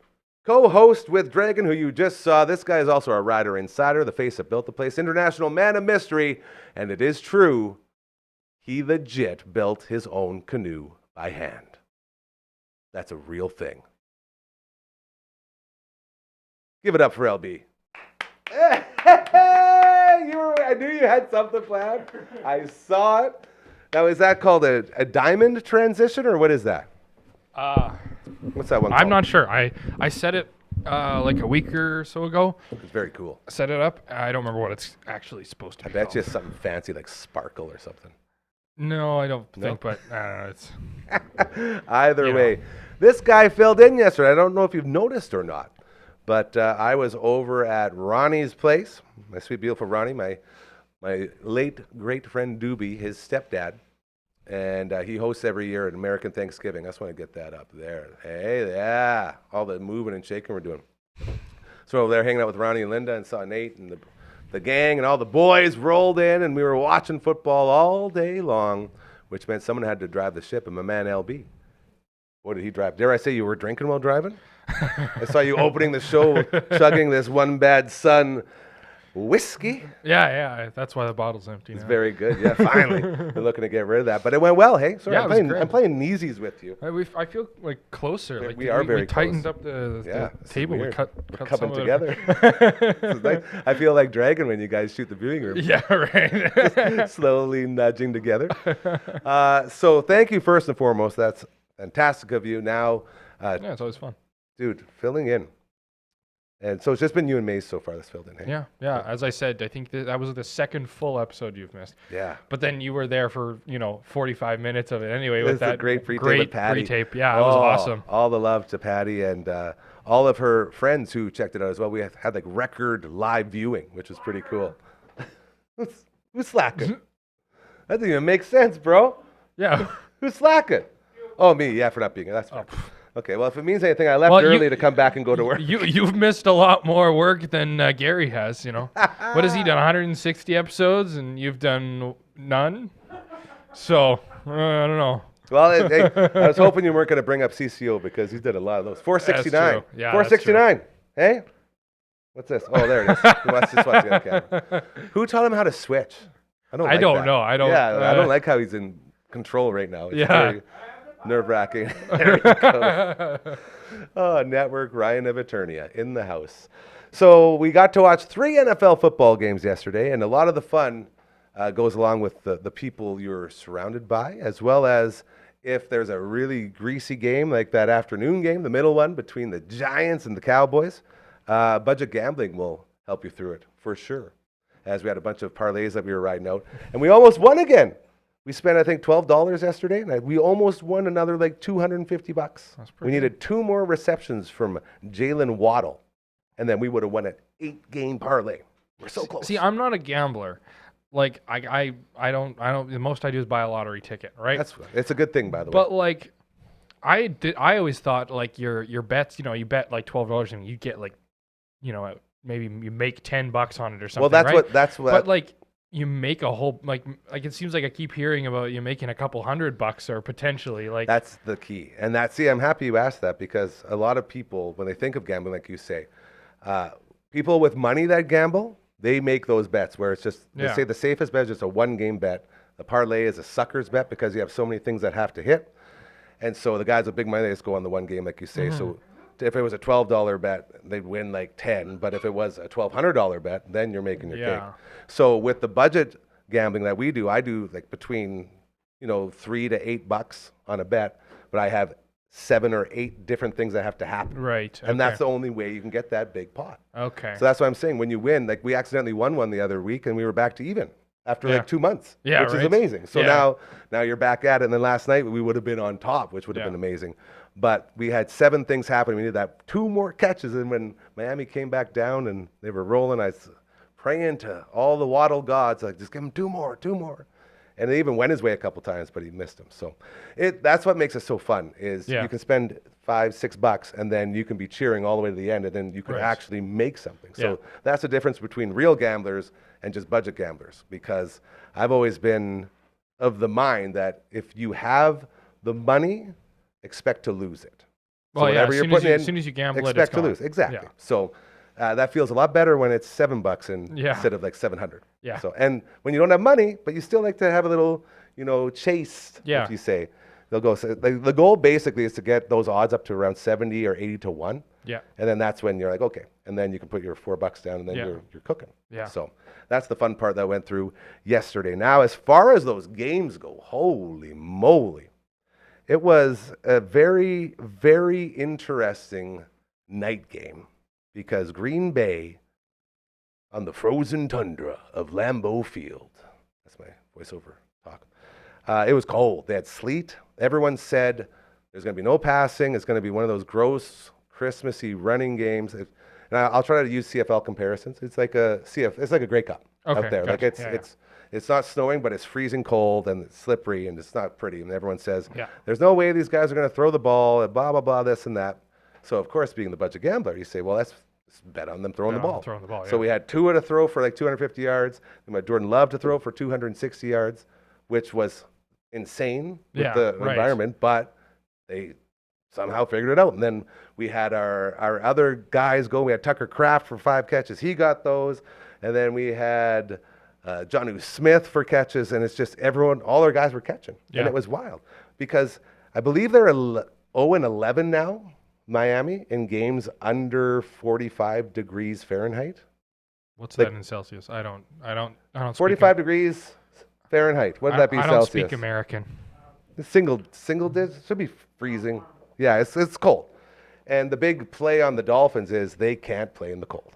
Co-host with Dragon, who you just saw. This guy is also a rider insider, the face that built the place, international man of mystery, and it is true, he legit built his own canoe by hand. That's a real thing. Give it up for LB. Hey, I knew you had something planned. I saw it. Now, is that called a diamond transition, or what is that? What's that one called? I'm not sure. I set it like a week or so ago. It's very cool. Set it up. I don't remember what it's actually supposed to I be. bet called. you it's something fancy like sparkle or something. No, I don't No? think. But I don't know. It's Either You way, know. this guy filled in yesterday. I don't know if you've noticed or not, but I was over at Ronnie's place. My sweet, beautiful Ronnie, my late great friend Doobie, his stepdad, and he hosts every year an American Thanksgiving. I just want to get that up there. Hey, yeah, all the moving and shaking we're doing. So over there hanging out with Ronnie and Linda and saw Nate and the gang and all the boys rolled in, and we were watching football all day long, which meant someone had to drive the ship, and my man LB. What did he drive? Dare I say you were drinking while driving? I saw you opening the show, chugging this One Bad Son whiskey. Yeah. That's why the bottle's empty It's now. very good. Yeah, finally. Been looking to get rid of that. But it went well, hey? Sorry, Yeah, it was great. I'm playing kneesies with you. I feel like closer. Like We are very we tightened close. up the This is table. We weird. cut We're some coming of it. together. This is nice. I feel like Dragon when you guys shoot the viewing room. Yeah, right. Slowly nudging together. So thank you first and foremost. That's fantastic of you. Now, Yeah, it's always fun. dude, filling in. And so it's just been you and Mace so far that's filled in, hey? Yeah. As I said, I think that was the second full episode you've missed. Yeah. But then you were there for 45 minutes of it anyway This with is a that great pre-tape with Patty. pre-tape. Yeah, it was awesome. All the love to Patty and all of her friends who checked it out as well. We had like record live viewing, which was pretty cool. Who's slacking? That doesn't even make sense, bro. Yeah. Who's slacking? Oh, me. Yeah, for not being here. That's fine. Okay, well, if it means anything, I left Well, early to come back and go to work. You've missed a lot more work than Gary has. What has he done? 160 episodes, and you've done none. So I don't know. Well, hey, I was hoping you weren't going to bring up CCO because he's did a lot of those. 469. That's true. Yeah, 469. Hey? What's this? Oh, there it is. Just watch the other camera. Who taught him how to switch? I don't know. I don't. Yeah, I don't like how he's in control right now. It's Yeah. very nerve-wracking. There he goes. Oh, Network Ryan of Eternia in the house. So we got to watch 3 NFL football games yesterday, and a lot of the fun goes along with the people you're surrounded by, as well as if there's a really greasy game like that afternoon game, the middle one between the Giants and the Cowboys. Budget gambling will help you through it for sure, as we had a bunch of parlays that we were riding out, and we almost won again. We spent, I think, $12 yesterday, and we almost won another like $250. That's We needed 2 more receptions from Jalen Waddle, and then we would have won an 8-game parlay. We're so close. See, I'm not a gambler. Like I don't. The most I do is buy a lottery ticket, right? It's a good thing, by the way. But like, I always thought like your bets. You bet like $12 and you get like, maybe you make $10 on it or something. Well, that's what. But like, you make a whole like it seems like I keep hearing about you making a couple $100 or potentially like. That's the key, and I'm happy you asked that because a lot of people, when they think of gambling, like you say, people with money that gamble, they make those bets where it's just they say the safest bet is just a 1-game bet. The parlay is a sucker's bet because you have so many things that have to hit, and so the guys with big money they just go on the 1 game, like you say. So if it was a $12 bet, they'd win like 10. But if it was a $1,200 bet, then you're making your cake. So with the budget gambling that we do, I do like between $3 to $8 on a bet, but I have 7 or 8 different things that have to happen. Right. And that's the only way you can get that big pot. Okay. So that's what I'm saying. When you win, like we accidentally won one the other week and we were back to even after like 2 months, which is amazing. So now you're back at it. And then last night we would have been on top, which would have been amazing. But we had 7 things happen. We needed that 2 more catches. And when Miami came back down and they were rolling, I was praying to all the Waddle gods, like just give him 2 more. And it even went his way a couple times, but he missed them. So that's what makes it so fun is you can spend $5-6 and then you can be cheering all the way to the end and then you can actually make something. So that's the difference between real gamblers and just budget gamblers, because I've always been of the mind that if you have the money, expect to lose it. Well, so whatever you're putting in, as soon as you gamble it, expect it's to gone. lose. Exactly. Yeah. So that feels a lot better when it's $7 instead of like 700. Yeah. So and when you don't have money, but you still like to have a little, chase. Yeah. If you say they'll go. So the goal basically is to get those odds up to around 70 or 80 to 1. Yeah. And then that's when you're like, okay, and then you can put your $4 down, and then you're cooking. Yeah. So that's the fun part that went through yesterday. Now, as far as those games go, holy moly, it was a very, very interesting night game because Green Bay on the frozen tundra of Lambeau Field. That's my voiceover talk. It was cold. They had sleet. Everyone said there's going to be no passing. It's going to be one of those gross Christmassy running games. And I'll try to use CFL comparisons. It's like a It's like a Grey Cup out there. Gotcha. Like it's not snowing, but it's freezing cold and it's slippery and it's not pretty. And everyone says there's no way these guys are going to throw the ball. Blah blah blah. This and that. So of course, being the budget gambler, you say, well, let's bet on them throwing the ball. So we had Tua to throw for like 250 yards. We had Jordan Love to throw for 260 yards, which was insane with the environment, but they somehow figured it out. And then we had our other guys go. We had Tucker Kraft for 5 catches. He got those. And then we had Jonnu Smith for catches, and it's just everyone, all our guys were catching. Yeah. And it was wild because I believe they're 0-11 now, Miami, in games under 45 degrees Fahrenheit. What's Like- that in Celsius? I don't. 45 degrees Fahrenheit. What would that be I don't Celsius? speak American. Single digits should be freezing. Yeah, it's cold. And the big play on the Dolphins is they can't play in the cold.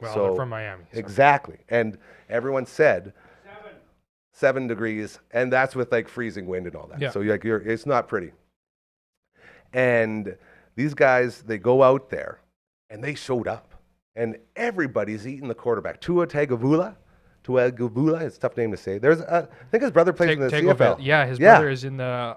Well, So- they're from Miami. So. Exactly. And everyone said 7 degrees, and that's with like freezing wind and all that. Yeah. So it's not pretty. And these guys, they go out there and they showed up. And everybody's eating the quarterback. Tua Tagovailoa, it's a tough name to say. I think his brother plays in the CFL. Yeah, his brother is in the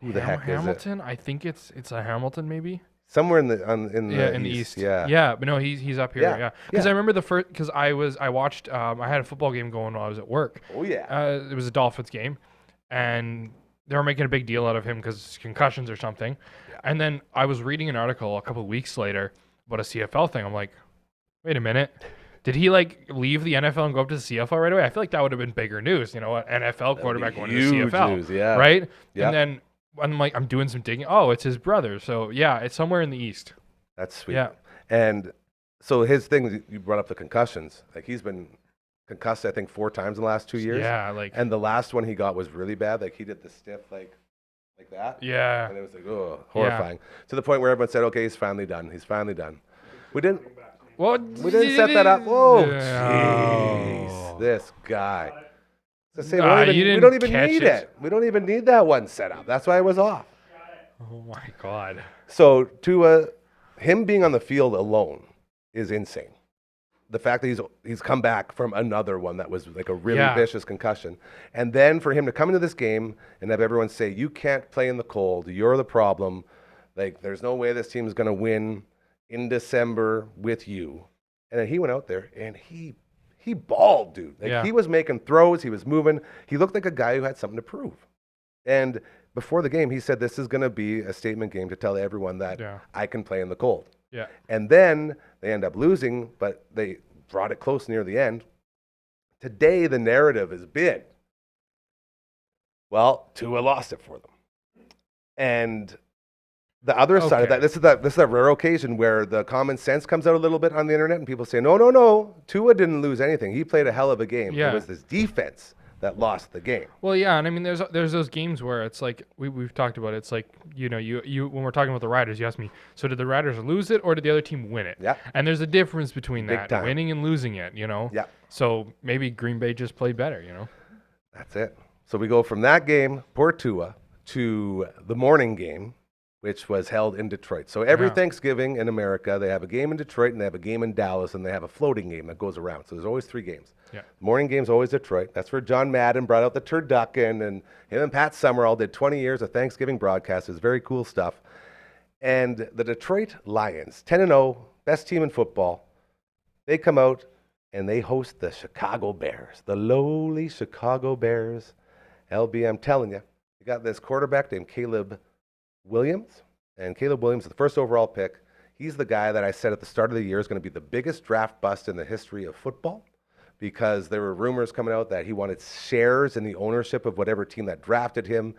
Who the heck is it? Hamilton. I think it's a Hamilton maybe. Somewhere in In the east. Yeah. Yeah, but no, he's up here. Yeah, Yeah, because yeah. I remember because I watched. I had a football game going while I was at work. Oh yeah. It was a Dolphins game, and they were making a big deal out of him because concussions or something. Yeah. And then I was reading an article a couple of weeks later about a CFL thing. I'm like, wait a minute. Did he like leave the NFL and go up to the CFL right away? I feel like that would have been bigger news, an NFL quarterback going to the huge CFL, news, yeah. right? Yeah. And then I'm like, I'm doing some digging. Oh, it's his brother. So yeah, it's somewhere in the east. That's sweet. Yeah. And so his thing, you brought up the concussions. Like he's been concussed, I think, 4 times in the last 2 years. Yeah, like And the last one he got was really bad. Like he did the stiff like that. yeah, And it was like, oh, horrifying. To the point where everyone said, okay, he's finally done. He's finally done. We didn't set that up. Whoa, jeez, this guy. To say, we don't even catch need it. it. We don't even need that one set up. That's why it was off. Oh my God. So him being on the field alone is insane. The fact that he's come back from another one that was like a really vicious concussion. And then for him to come into this game and have everyone say, you can't play in the cold, you're the problem. Like there's no way this team is going to win in December with you. And then he went out there and he balled, dude. Like he was making throws, he was moving. He looked like a guy who had something to prove. And before the game, he said, this is going to be a statement game to tell everyone that I can play in the cold. Yeah. And then they end up losing, but they brought it close near the end. Today, the narrative has been, well, Tua lost it for them. And the other side of that, this is that rare occasion where the common sense comes out a little bit on the internet and people say, no, Tua didn't lose anything. He played a hell of a game. Yeah. It was this defense that lost the game. Well, yeah, and I mean, there's those games where it's like we've talked about it. It's like you when we're talking about the Riders, you ask me, so did the Riders lose it or did the other team win it? Yeah. And there's a difference between Big that, time. winning and losing it. Yeah. So maybe Green Bay just played better. That's it. So we go from that game, poor Tua, to the morning game, which was held in Detroit. So every Thanksgiving in America, they have a game in Detroit and they have a game in Dallas and they have a floating game that goes around. So there's always 3 games. Yeah. Morning game's always Detroit. That's where John Madden brought out the turducken, and him and Pat Summerall did 20 years of Thanksgiving broadcasts. It's very cool stuff. And the Detroit Lions, 10-0, best team in football, they come out and they host the Chicago Bears, the lowly Chicago Bears. LB, I'm telling you, you got this quarterback named Caleb Williams, and Caleb Williams is the first overall pick. He's the guy that I said at the start of the year is going to be the biggest draft bust in the history of football, because there were rumors coming out that he wanted shares in the ownership of whatever team that drafted him.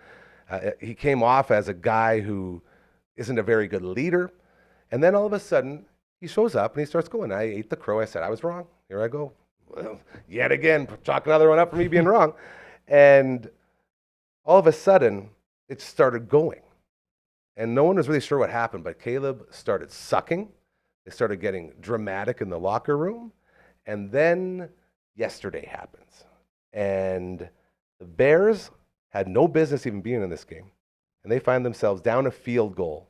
He came off as a guy who isn't a very good leader. And then all of a sudden, he shows up and he starts going, I ate the crow. I said, I was wrong. Here I go. Well, yet again, chalk another one up for me being wrong. And all of a sudden, it started going. And no one was really sure what happened, but Caleb started sucking. They started getting dramatic in the locker room. And then yesterday happens. And the Bears had no business even being in this game. And they find themselves down a field goal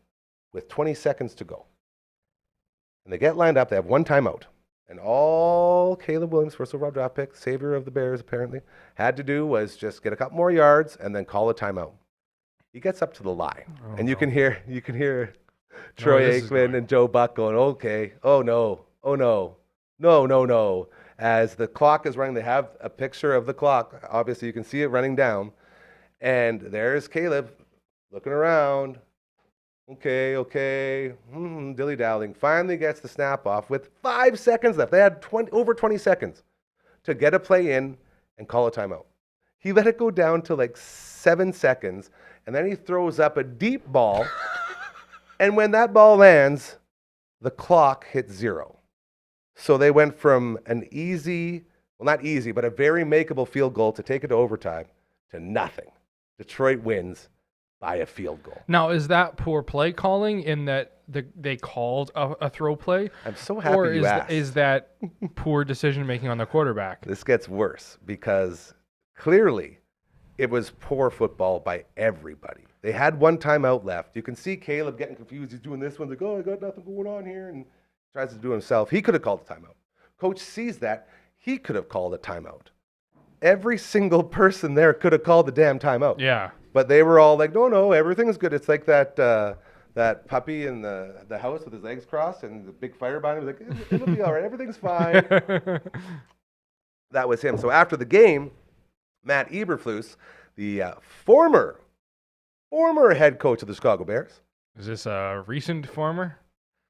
with 20 seconds to go. And they get lined up. They have one timeout. And all Caleb Williams, first overall draft pick, savior of the Bears apparently, had to do was just get a couple more yards and then call a timeout. He gets up to the line. And you can hear Troy Aikman and Joe Buck going, okay, oh no, no. As the clock is running, they have a picture of the clock. Obviously, you can see it running down. And there's Caleb looking around, Okay. Dilly-dallying. Finally gets the snap off with 5 seconds left. They had over 20 seconds to get a play in and call a timeout. He let it go down to like 7 seconds, and then he throws up a deep ball. And when that ball lands, the clock hits 0. So they went from an easy, well, not easy, but a very makeable field goal to take it to overtime to nothing. Detroit wins by a field goal. Now, is that poor play calling in that they called a throw play? I'm so happy you asked. Is that poor decision making on the quarterback? This gets worse because clearly it was poor football by everybody. They had one timeout left. You can see Caleb getting confused. He's doing this one. Like, I got nothing going on here, and tries to do it himself. He could have called a timeout. Coach sees that. He could have called a timeout. Every single person there could have called the damn timeout. Yeah. But they were all like, no, everything's good. It's like that puppy in the house with his legs crossed and the big fire behind him. Like, it'll be all right. Everything's fine. That was him. So after the game, Matt Eberflus, the former head coach of the Chicago Bears, Is this a recent former?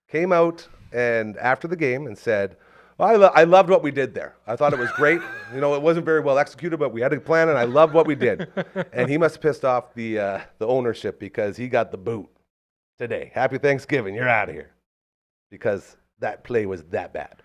came out and after the game and said, I loved what we did there. I thought it was great. It wasn't very well executed, but we had a plan, and I loved what we did. And he must have pissed off the ownership because he got the boot today. Happy Thanksgiving. You're out of here. Because that play was that bad.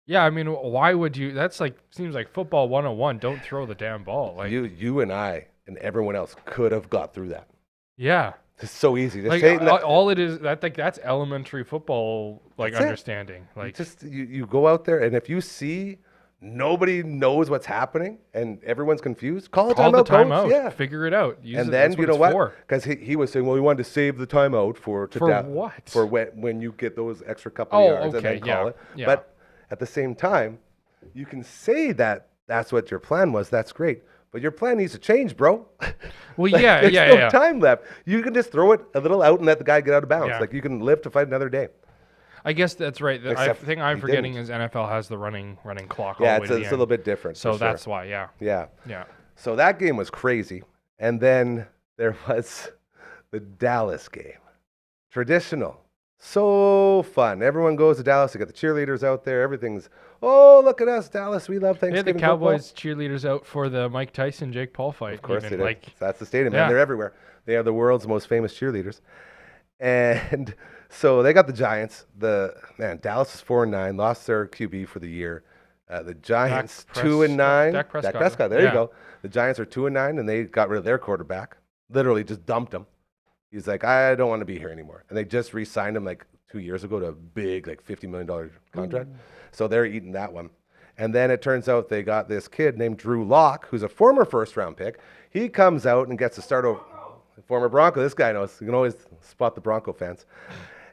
Yeah, I mean, why would you? That's like, seems like football 101. Don't throw the damn ball. Like, You and I and everyone else could have got through that. yeah. It's so easy. Just Like, all it is, that's elementary football, like, That's it. understanding. Like, you go out there, and if you see nobody knows what's happening and everyone's confused, call call the the timeout. timeout. Coach. Yeah. Figure it out. And then you know what? Because he was saying, well, we wanted to save the timeout for what? For when you get those extra couple of yards and okay, then call it. yeah. But at the same time, you can say that that's what your plan was. That's great. But your plan needs to change, bro. Well, There's yeah. no time left. You can just throw it a little out and let the guy get out of bounds. Yeah. Like you can live to fight another day. I guess that's right. The Except thing I'm he forgetting didn't. is NFL has the running clock. Yeah, all the way it's to a the little end. bit different. So for sure. that's why, yeah. Yeah. So that game was crazy. And then there was the Dallas game. Traditional. So fun. Everyone goes to Dallas. They got the cheerleaders out there. Everything's, oh, look at us, Dallas. We love They had Thanksgiving the Cowboys cheerleaders out for the Mike Tyson Jake Paul fight. Of course even. they do. Like, That's the stadium, yeah. man. They're everywhere. They are the world's most famous cheerleaders. And so they got the Giants. Dallas is 4-9, lost their QB for the year. The Giants 2-9. Dak Prescott. There you go. The Giants are 2-9, and they got rid of their quarterback. Literally just dumped him. He's like, I don't want to be here anymore. And they just re-signed him like 2 years ago to a big, like $50 million contract. So they're eating that one. And then it turns out they got this kid named Drew Lock, who's a former first-round pick. He comes out and gets to start over. Former Bronco. This guy knows. You can always spot the Bronco fans.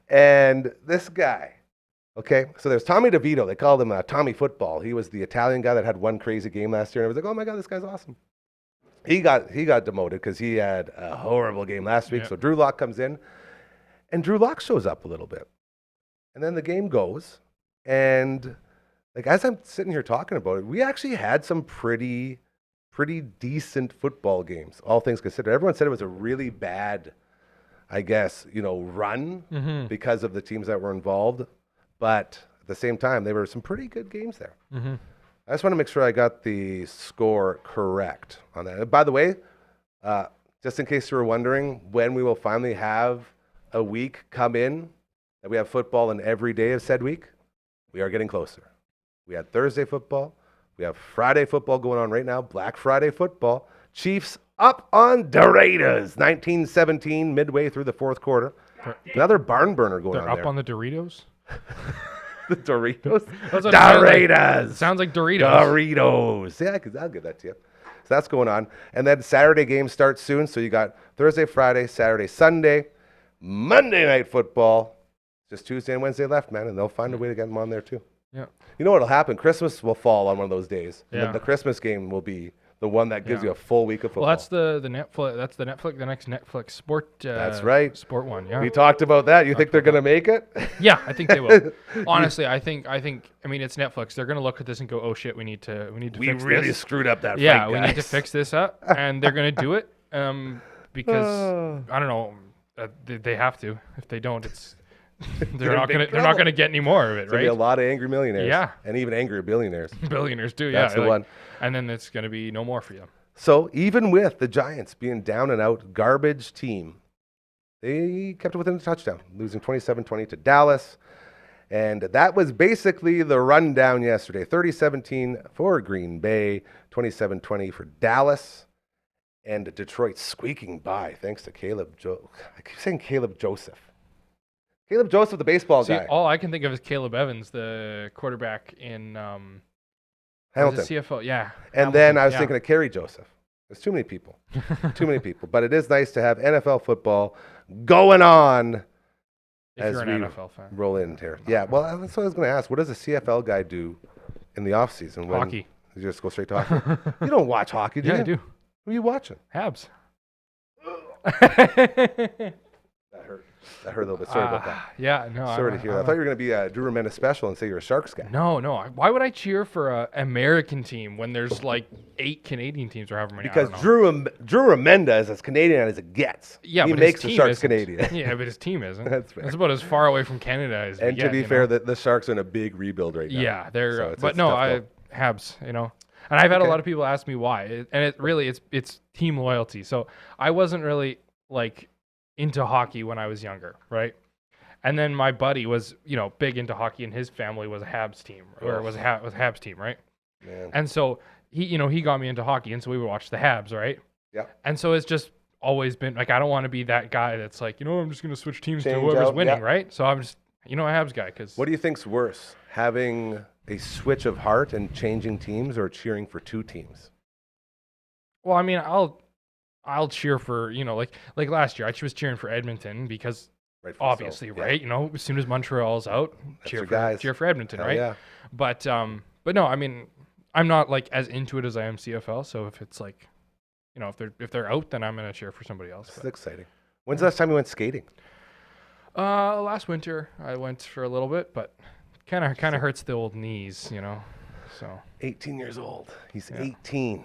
And this guy, okay, so there's Tommy DeVito. They called him Tommy Football. He was the Italian guy that had one crazy game last year. And I was like, oh my God, this guy's awesome. He got demoted because he had a horrible game last week. Yep. So Drew Lock comes in, and Drew Lock shows up a little bit. And then the game goes, and like as I'm sitting here talking about it, we actually had some pretty decent football games, all things considered. Everyone said it was a really bad, I guess, run because of the teams that were involved. But at the same time, there were some pretty good games there. Mm-hmm. I just want to make sure I got the score correct on that. By the way, just in case you were wondering when we will finally have a week come in that we have football in every day of said week, we are getting closer. We had Thursday football. We have Friday football going on right now, Black Friday football. Chiefs up on Doritos, 19-17, midway through the fourth quarter. Another barn burner going They're on up there. on the Doritos? The Doritos? That's what it sounds like. Doritos! Sounds like Doritos. Doritos. Yeah, I'll give that to you. So that's going on. And then Saturday games start soon. So you got Thursday, Friday, Saturday, Sunday, Monday night football. Just Tuesday and Wednesday left, man. And they'll find a way to get them on there too. Yeah. You know what'll happen? Christmas will fall on one of those days. And Yeah. the Christmas game will be the one that gives Yeah. you a full week of football. Well, that's the Netflix. That's the next Netflix sport. That's right. Sport one. Yeah. We talked about that. You think they're going to make it? Yeah, I think they will. Honestly, I think. I mean, it's Netflix. They're gonna look at this and go, "Oh shit, we need to We fix really this." screwed up that Yeah, fight, we need to guys. fix this up, and they're gonna do it. Because I don't know. They have to. If they don't, it's they're not gonna get any more of it, There's gonna be right? a lot of angry millionaires. Yeah. And even angrier billionaires. Billionaires do, That's yeah. the one. And then it's gonna be no more for you. So even with the Giants being down and out garbage team, they kept it within a touchdown, losing 27-20 to Dallas. And that was basically the rundown yesterday. 30-17 for Green Bay, 27-20 for Dallas. And Detroit squeaking by thanks to I keep saying Caleb Joseph. Caleb Joseph, the baseball See, guy. all I can think of is Caleb Evans, the quarterback in Hamilton. CFO. Yeah. And then I was yeah. thinking of Kerry Joseph. There's too many people. Too many people. But it is nice to have NFL football going on if as you're an we NFL fan. roll in here. Yeah, well, that's what I was going to ask. What does a CFL guy do in the offseason? Hockey. You just go straight to hockey? You don't watch hockey, do you? Yeah, I do. Who are you watching? Habs. That hurt a little bit. Sorry about that. Yeah, no. Sorry to hear that. I thought you were going to be a Drew Remenda special and say you're a Sharks guy. No. Why would I cheer for an American team when there's like 8 Canadian teams or however many? Because I don't know. Drew Remenda is as Canadian as it gets. Yeah, he but makes his the team Sharks isn't. Canadian. Yeah, but his team isn't. That's fair. It's about as far away from Canada as we And get, to be fair, the Sharks are in a big rebuild right now. yeah, they're. So it's but a no, tough go. Habs. And I've had Okay. a lot of people ask me why, and it really it's team loyalty. So I wasn't really like into hockey when I was younger, right? And then my buddy was, big into hockey, and his family was a Habs team, or was a Habs team, right? Man. And so he got me into hockey, and so we would watch the Habs, right? Yeah. And so it's just always been like I don't want to be that guy that's like, I'm just gonna switch teams to Change whoever's out, winning, yeah. right? So I'm just a Habs guy because What do you think's worse, having a switch of heart and changing teams, or cheering for two teams? well, I mean, I'll cheer for like last year I was cheering for Edmonton because Rightfully obviously, so. Yeah. right? As soon as Montreal's out, your guys. cheer for Edmonton, Hell right? yeah. But no, I mean, I'm not like as into it as I am CFL. So if it's like, if they're out, then I'm gonna cheer for somebody else. This is exciting. When's the last time you went skating? Last winter I went for a little bit, but kind of hurts the old knees, So 18 years old. He's Yeah. 18.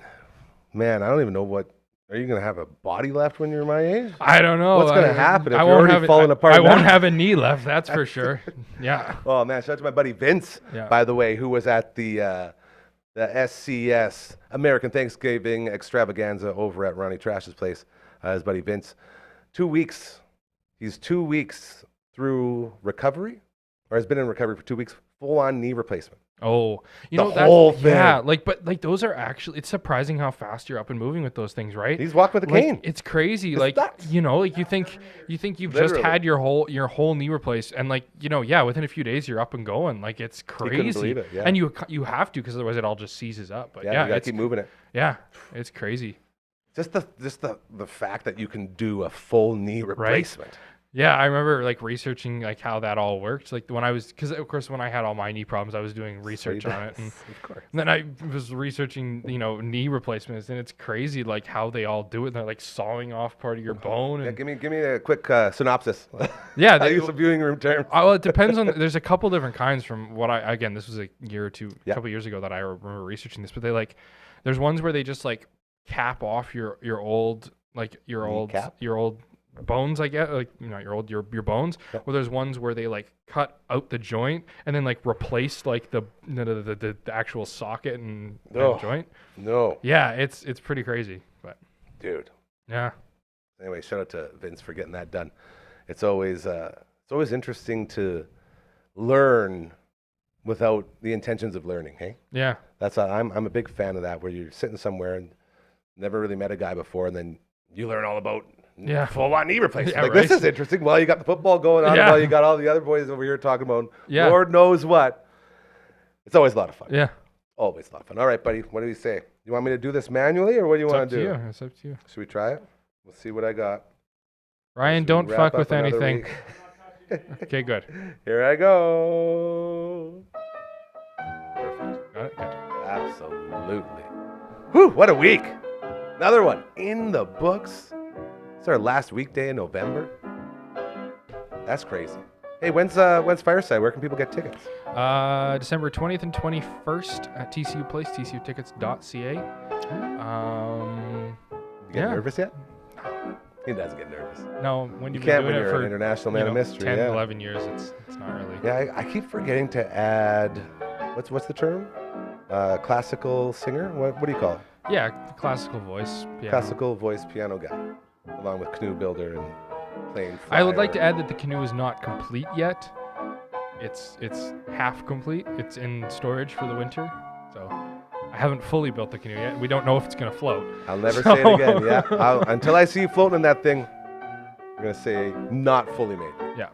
Man, I don't even know what. Are you going to have a body left when you're my age? I don't know What's gonna happen if I you're won't already have falling apart I won't now? have a knee left, that's for sure. Yeah. Oh, man. Shout out to my buddy Vince, Yeah. by the way, who was at the SCS American Thanksgiving Extravaganza over at Ronnie Trash's place. His buddy Vince. 2 weeks. He's 2 weeks through recovery, or has been in recovery for 2 weeks, full-on knee replacement. Oh, The that's whole thing. Yeah, but those are actually, it's surprising how fast you're up and moving with those things, right? He's walking with a cane. It's crazy. It's Like, nuts. you think you've just Literally. had your whole knee replaced, and within a few days you're up and going. Like, it's crazy. couldn't believe it, yeah. And you have to, because otherwise it all just seizes up. But Yeah, yeah, you got to it's keep moving it. yeah, it's crazy. Just the fact that you can do a full knee replacement. Yeah, I remember like researching like how that all worked. Like when I was, because of course when I had all my knee problems, I was doing research on it, and Of course. then I was researching knee replacements, and it's crazy like how they all do it. They're like sawing off part of your bone, Yeah, and give me a quick synopsis. yeah, I they, use some viewing room terms. well, it depends on. There's a couple different kinds from what again, this was a year or two, Yeah. couple years ago that I remember researching this, but there's ones where they just like cap off your old Kneecap? your old bones, I guess, like your bones. Yep. Well, there's ones where they like cut out the joint and then like replace like the actual socket and Oh. joint. No, Yeah, it's pretty crazy, but dude. yeah. Anyway, shout out to Vince for getting that done. It's always interesting to learn without the intentions of learning. Hey, Yeah. I'm a big fan of that. Where you're sitting somewhere and never really met a guy before, and then you learn all about full on knee replacement. Yeah, Like, right. this is interesting. Well, you got the football going on. Yeah. Well, you got all the other boys over here talking about Yeah. Lord knows what. It's always a lot of fun. Yeah. Always a lot of fun. All right, buddy. What do you say? You want me to do this manually, or what do you It's want up to to do? you. It's up to you. Should we try it? We'll see what I got. Ryan, As we don't wrap fuck up with another anything. week. Okay, good. Here I go. Got it? Good. Absolutely. Whew, what a week. Another one in the books. It's our last weekday in November. That's crazy. Hey, when's Fireside? Where can people get tickets? December 20th and 21st at TCU Place, tcutickets.ca. You get Yeah. nervous yet? He does get nervous. No, when You you've can't been when doing it you're for an international man of mystery. 10, yeah. 11 years, it's not really. Yeah, I keep forgetting to add. What's the term? Classical singer. What do you call it? Yeah, classical voice. Piano. Classical voice piano guy, along with canoe builder and playing. I would like to fire. add that the canoe is not complete yet. It's half complete. It's in storage for the winter, so I haven't fully built the canoe yet. We don't know if it's gonna float. I'll never say it again. Yeah, until I see you floating in that thing, I'm gonna say not fully made. Yeah,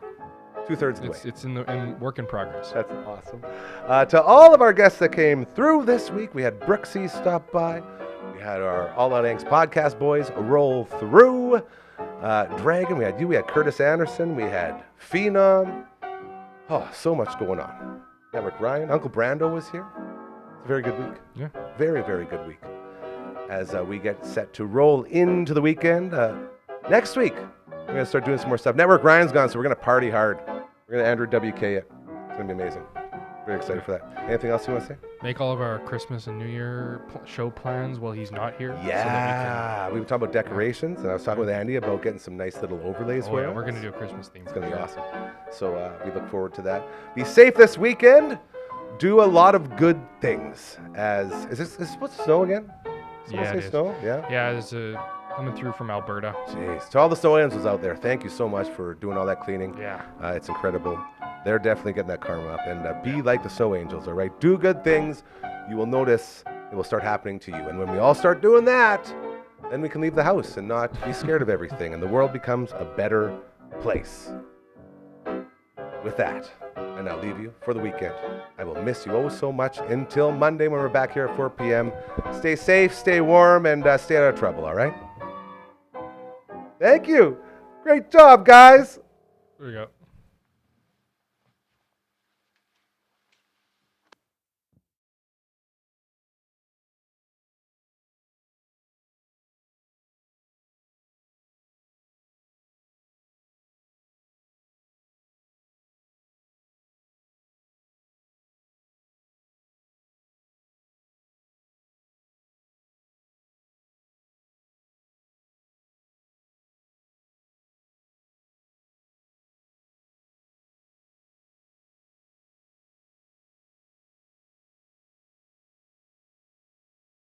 2/3 of the way. it's in work in progress. That's awesome. To all of our guests that came through this week, we had Brooksy stop by. We had our All Out Angst podcast boys roll through. Dragon, we had you. We had Curtis Anderson. We had Phenom. Oh, so much going on. Network Ryan. Uncle Brando was here. It's a very good week. Yeah. Very, very good week. As we get set to roll into the weekend. Next week, we're going to start doing some more stuff. Network Ryan's gone, so we're going to party hard. We're going to Andrew WK it. It's going to be amazing. Very excited for that. Anything else you want to say? Make all of our Christmas and New Year show plans while he's not here. Yeah. We were talking about decorations, and I was talking with Andy about getting some nice little overlays for We're us. gonna do a Christmas theme. It's going to be awesome. So we look forward to that. Be safe this weekend. Do a lot of good things. Is this supposed to snow again? Someone Yeah, say it is. snow? Yeah. Yeah, there's coming through from Alberta. Jeez. To all the snow angels out there, thank you so much for doing all that cleaning. Yeah. It's incredible. They're definitely getting that karma up. And be like the snow angels, all right? Do good things. You will notice it will start happening to you. And when we all start doing that, then we can leave the house and not be scared of everything. And the world becomes a better place. With that, I now leave you for the weekend. I will miss you oh so much until Monday when we're back here at 4 p.m. Stay safe, stay warm, and stay out of trouble, all right? Thank you. Great job, guys. There we go.